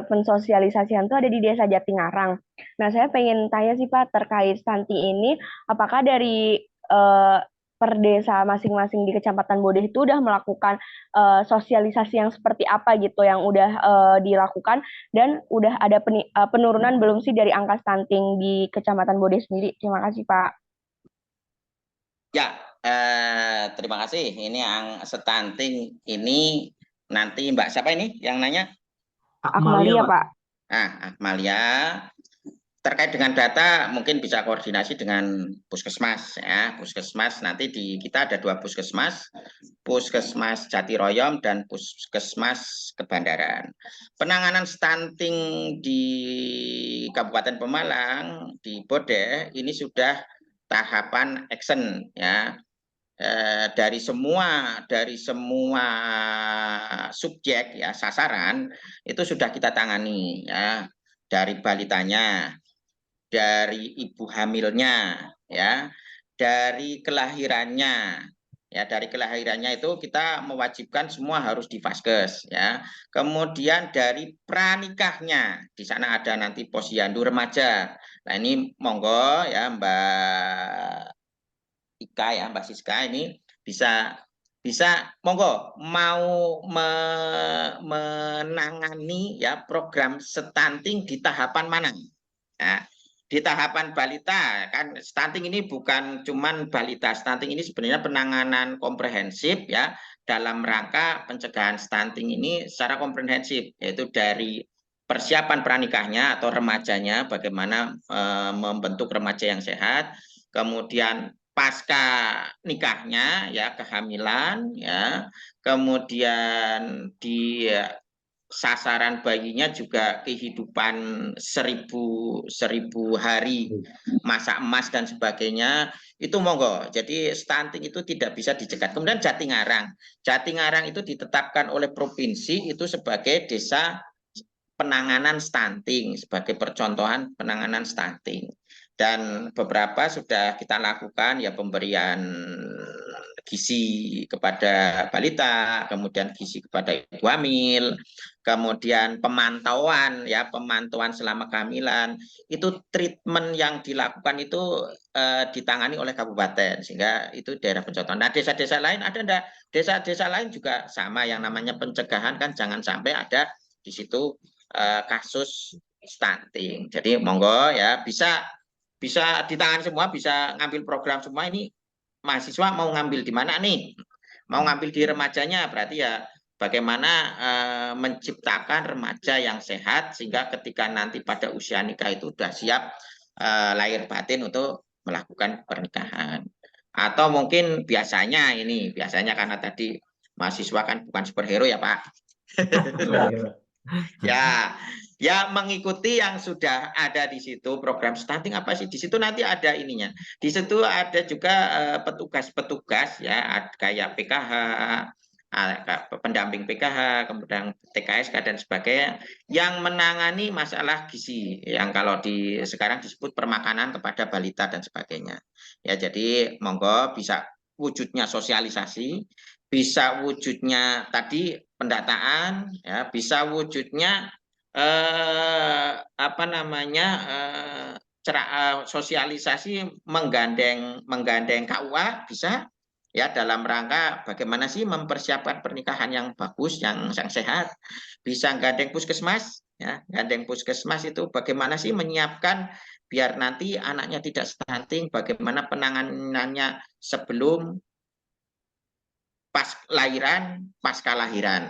pensosialisasian itu ada di Desa Jatingarang. Nah, saya pengen tanya sih Pak terkait stunting ini, apakah dari per desa masing-masing di Kecamatan Bodeh itu udah melakukan sosialisasi yang seperti apa gitu yang udah dilakukan, dan udah ada penurunan belum sih dari angka stunting di Kecamatan Bodeh sendiri? Terima kasih Pak. Ya, terima kasih. Ini yang stunting ini nanti Mbak siapa ini yang nanya? Akmalia Pak. Nah, Akmalia, terkait dengan data mungkin bisa koordinasi dengan puskesmas ya. Puskesmas nanti kita ada 2 puskesmas Jatiroyom dan puskesmas Kebandaran. Penanganan stunting di Kabupaten Pemalang di Bodeh ini sudah tahapan action ya. Dari semua subjek ya, sasaran itu sudah kita tangani ya, dari balitanya, dari ibu hamilnya ya, dari kelahirannya ya, dari kelahirannya itu kita mewajibkan semua harus di vaskes ya. Kemudian dari pranikahnya, di sana ada nanti posyandu remaja. Nah, ini monggo ya Mbak Ika ya, Mbak Siska ini bisa monggo mau menangani ya program stunting di tahapan mana. Nah, di tahapan balita kan stunting ini bukan cuman balita, stunting ini sebenarnya penanganan komprehensif ya, dalam rangka pencegahan stunting ini secara komprehensif, yaitu dari persiapan pranikahnya atau remajanya, bagaimana membentuk remaja yang sehat, kemudian pasca nikahnya ya, kehamilan ya, kemudian di sasaran bayinya juga kehidupan 1000 hari masa emas dan sebagainya, itu monggo. Jadi stunting itu tidak bisa dicegat. Kemudian Jatingarang itu ditetapkan oleh provinsi itu sebagai desa penanganan stunting, sebagai percontohan penanganan stunting. Dan beberapa sudah kita lakukan ya, pemberian gizi kepada balita, kemudian gizi kepada ibu hamil, kemudian pemantauan selama kehamilan. Itu treatment yang dilakukan itu ditangani oleh kabupaten, sehingga itu daerah pencontohan. Nah, desa-desa lain ada enggak? Desa-desa lain juga sama, yang namanya pencegahan kan jangan sampai ada di situ kasus stunting. Jadi monggo ya, bisa ditangani semua, bisa ngambil program semua. Ini mahasiswa mau ngambil di mana nih? Mau ngambil di remajanya, berarti ya bagaimana menciptakan remaja yang sehat sehingga ketika nanti pada usia nikah itu sudah siap lahir batin untuk melakukan pernikahan. Atau mungkin biasanya karena tadi mahasiswa kan bukan superhero ya Pak. Ya mengikuti yang sudah ada di situ program stunting apa sih di situ nanti ada ininya. Di situ ada juga petugas-petugas ya kayak PKH, pendamping PKH, kemudian TKSK dan sebagainya yang menangani masalah gizi yang kalau sekarang disebut permakanan kepada balita dan sebagainya. Ya jadi monggo bisa wujudnya sosialisasi, bisa wujudnya tadi pendataan, ya bisa wujudnya sosialisasi menggandeng KUA bisa ya dalam rangka bagaimana sih mempersiapkan pernikahan yang bagus yang sehat, bisa gandeng puskesmas ya, gandeng puskesmas itu bagaimana sih menyiapkan biar nanti anaknya tidak stunting, bagaimana penanganannya sebelum pasca lahiran.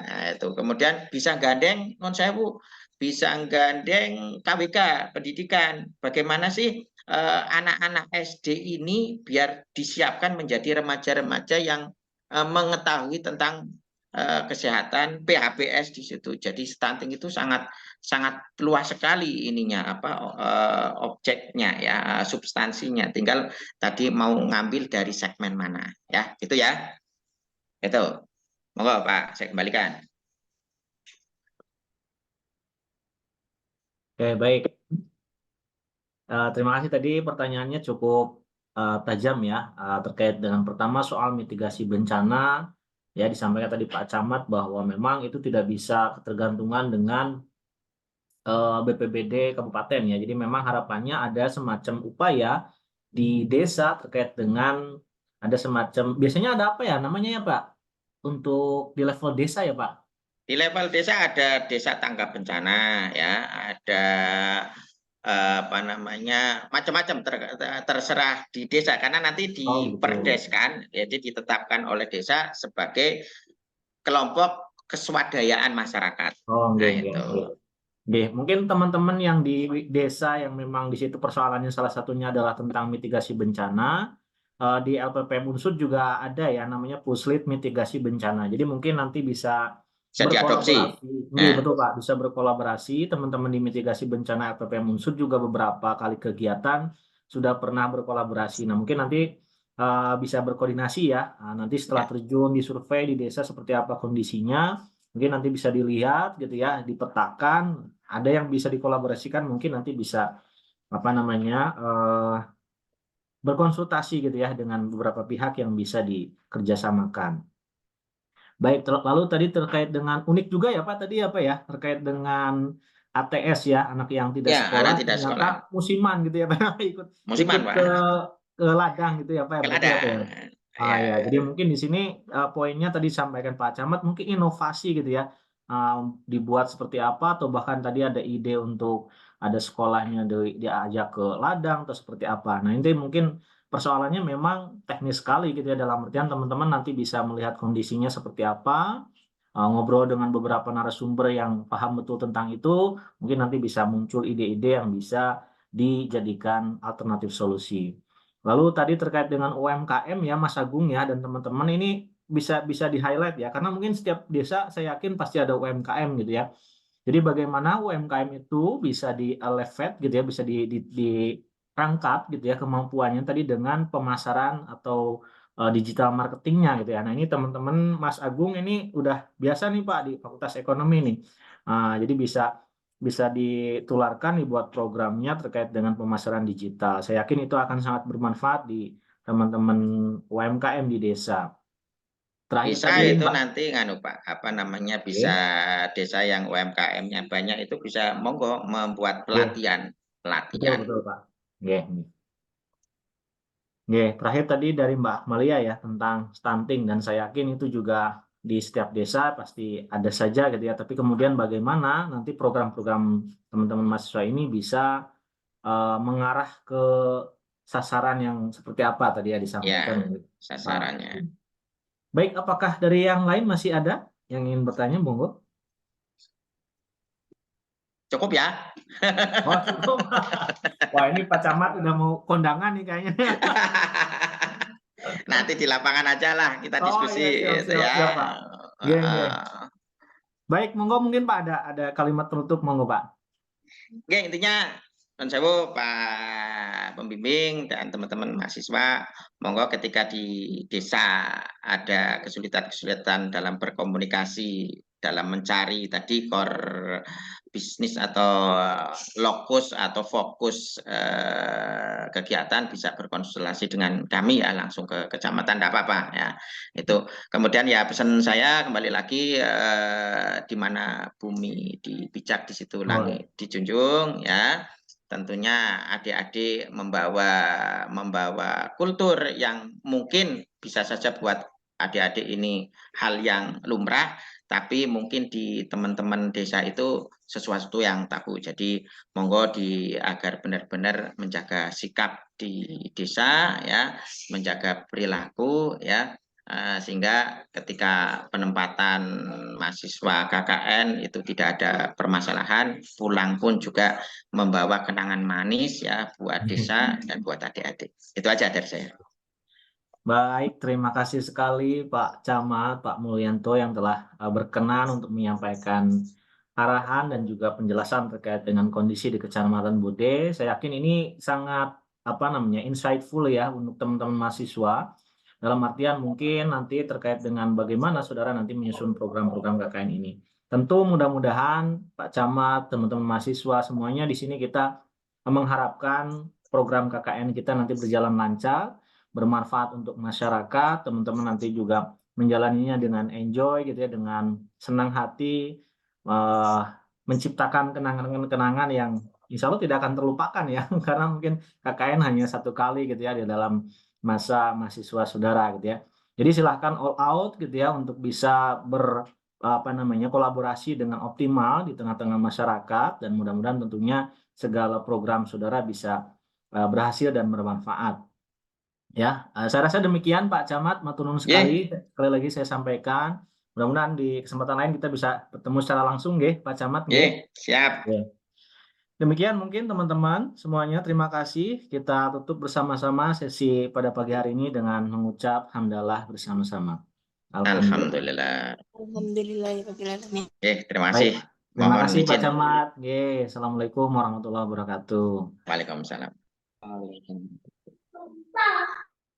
Nah, itu kemudian bisa gandeng non sewu, bisa gandeng KWK pendidikan. Bagaimana sih anak-anak SD ini biar disiapkan menjadi remaja-remaja yang mengetahui tentang kesehatan PHBS di situ. Jadi stunting itu sangat luas sekali ininya objeknya ya, substansinya. Tinggal tadi mau ngambil dari segmen mana ya, gitu ya. Itu, monggo Pak, saya kembalikan. Oke, baik. Terima kasih tadi pertanyaannya cukup tajam ya, terkait dengan pertama soal mitigasi bencana. Ya, disampaikan tadi Pak Camat bahwa memang itu tidak bisa ketergantungan dengan BPBD kabupaten ya. Jadi memang harapannya ada semacam upaya di desa terkait dengan ada semacam, biasanya ada apa ya namanya ya Pak? Untuk di level desa ya Pak? Di level desa ada desa tanggap bencana ya, ada macam-macam terserah di desa karena nanti diperdeskan, jadi ditetapkan oleh desa sebagai kelompok keswadayaan masyarakat. Nah itu. Mungkin teman-teman yang di desa yang memang di situ persoalannya salah satunya adalah tentang mitigasi bencana, di LPPM Unsur juga ada ya namanya Puslit Mitigasi Bencana. Jadi mungkin nanti bisa diadopsi. Betul Pak, bisa berkolaborasi teman-teman di mitigasi bencana LPPM Unsur juga beberapa kali kegiatan sudah pernah berkolaborasi. Nah mungkin nanti bisa berkoordinasi ya. Nanti setelah terjun di survei di desa seperti apa kondisinya, mungkin nanti bisa dilihat gitu ya, dipetakan. Ada yang bisa dikolaborasikan, mungkin nanti bisa berkonsultasi gitu ya dengan beberapa pihak yang bisa dikerjasamakan. Baik, lalu tadi terkait dengan unik juga ya Pak, tadi apa ya, terkait dengan ATS ya, anak yang tidak sekolah, ternyata musiman gitu ya Pak, ikut ke ladang gitu ya Pak. Ke ladang. Ya, jadi mungkin di sini poinnya tadi sampaikan Pak Camat, mungkin inovasi gitu ya, dibuat seperti apa atau bahkan tadi ada ide untuk ada sekolahnya diajak ke ladang atau seperti apa. Nah ini mungkin persoalannya memang teknis sekali gitu ya, dalam artian teman-teman nanti bisa melihat kondisinya seperti apa, ngobrol dengan beberapa narasumber yang paham betul tentang itu, mungkin nanti bisa muncul ide-ide yang bisa dijadikan alternatif solusi. Lalu tadi terkait dengan UMKM ya Mas Agung ya dan teman-teman, ini bisa di-highlight ya, karena mungkin setiap desa saya yakin pasti ada UMKM gitu ya. Jadi bagaimana UMKM itu bisa di-elevate gitu ya, bisa dirangkat gitu ya kemampuannya tadi dengan pemasaran atau digital marketingnya gitu ya. Nah ini teman-teman Mas Agung ini udah biasa nih Pak di Fakultas Ekonomi nih. Jadi bisa ditularkan dibuat programnya terkait dengan pemasaran digital. Saya yakin itu akan sangat bermanfaat di teman-teman UMKM di desa. Bisa itu nanti Pak, bisa desa yang UMKM-nya banyak itu bisa monggo membuat pelatihan. Betul Pak. Terakhir tadi dari Mbak Akmalia ya tentang stunting, dan saya yakin itu juga di setiap desa pasti ada saja gitu ya. Tapi kemudian bagaimana nanti program-program teman-teman mahasiswa ini bisa mengarah ke sasaran yang seperti apa tadi ya disampaikan. Ya, sasarannya. Baik, apakah dari yang lain masih ada yang ingin bertanya, monggo. Cukup ya? Oh, cukup. Wah, ini Pak Camat udah mau kondangan nih kayaknya. Nanti di lapangan aja lah kita Oh diskusi iya, gitu siap, ya. siap, Pak. Nggih, nggih. Baik, monggo mungkin Pak ada kalimat penutup, monggo Pak. Oke, intinya Nun Sewu, Pak Pembimbing dan teman-teman mahasiswa, monggo ketika di desa ada kesulitan-kesulitan dalam berkomunikasi, dalam mencari tadi core bisnis atau lokus atau fokus kegiatan, bisa berkonsultasi dengan kami ya, langsung ke kecamatan, tidak apa-apa ya. Itu kemudian ya pesan saya kembali lagi, di mana bumi dipijak di situ langit dijunjung ya. Tentunya adik-adik membawa kultur yang mungkin bisa saja buat adik-adik ini hal yang lumrah, tapi mungkin di teman-teman desa itu sesuatu yang tabu. Jadi monggo agar benar-benar menjaga sikap di desa ya, menjaga perilaku ya, sehingga ketika penempatan mahasiswa KKN itu tidak ada permasalahan, pulang pun juga membawa kenangan manis ya buat desa dan buat adik-adik. Itu aja dari saya. Baik, terima kasih sekali Pak Camat, Pak Mulyanto yang telah berkenan untuk menyampaikan arahan dan juga penjelasan terkait dengan kondisi di Kecamatan Bude. Saya yakin ini sangat insightful ya untuk teman-teman mahasiswa. Dalam artian mungkin nanti terkait dengan bagaimana saudara nanti menyusun program-program KKN ini. Tentu mudah-mudahan Pak Camat, teman-teman mahasiswa semuanya di sini kita mengharapkan program KKN kita nanti berjalan lancar, bermanfaat untuk masyarakat, teman-teman nanti juga menjalaninya dengan enjoy gitu ya, dengan senang hati, menciptakan kenangan-kenangan yang insya Allah tidak akan terlupakan ya, karena mungkin KKN hanya satu kali gitu ya di dalam masa mahasiswa saudara gitu ya. Jadi silahkan all out gitu ya untuk bisa kolaborasi dengan optimal di tengah-tengah masyarakat, dan mudah-mudahan tentunya segala program saudara bisa berhasil dan bermanfaat. Ya, saya rasa demikian Pak Camat, matur nuwun sekali. Sekali lagi saya sampaikan, mudah-mudahan di kesempatan lain kita bisa bertemu secara langsung nggih, Pak Camat nggih. Siap. Demikian mungkin teman-teman semuanya, terima kasih. Kita tutup bersama-sama sesi pada pagi hari ini dengan mengucap hamdalah bersama-sama. Alhamdulillah. Alhamdulillahirrahmanirrahim. Terima kasih. Terima Mohon kasih Pak izin. Camat. Assalamualaikum warahmatullahi wabarakatuh. Waalaikumsalam. Waalaikumsalam.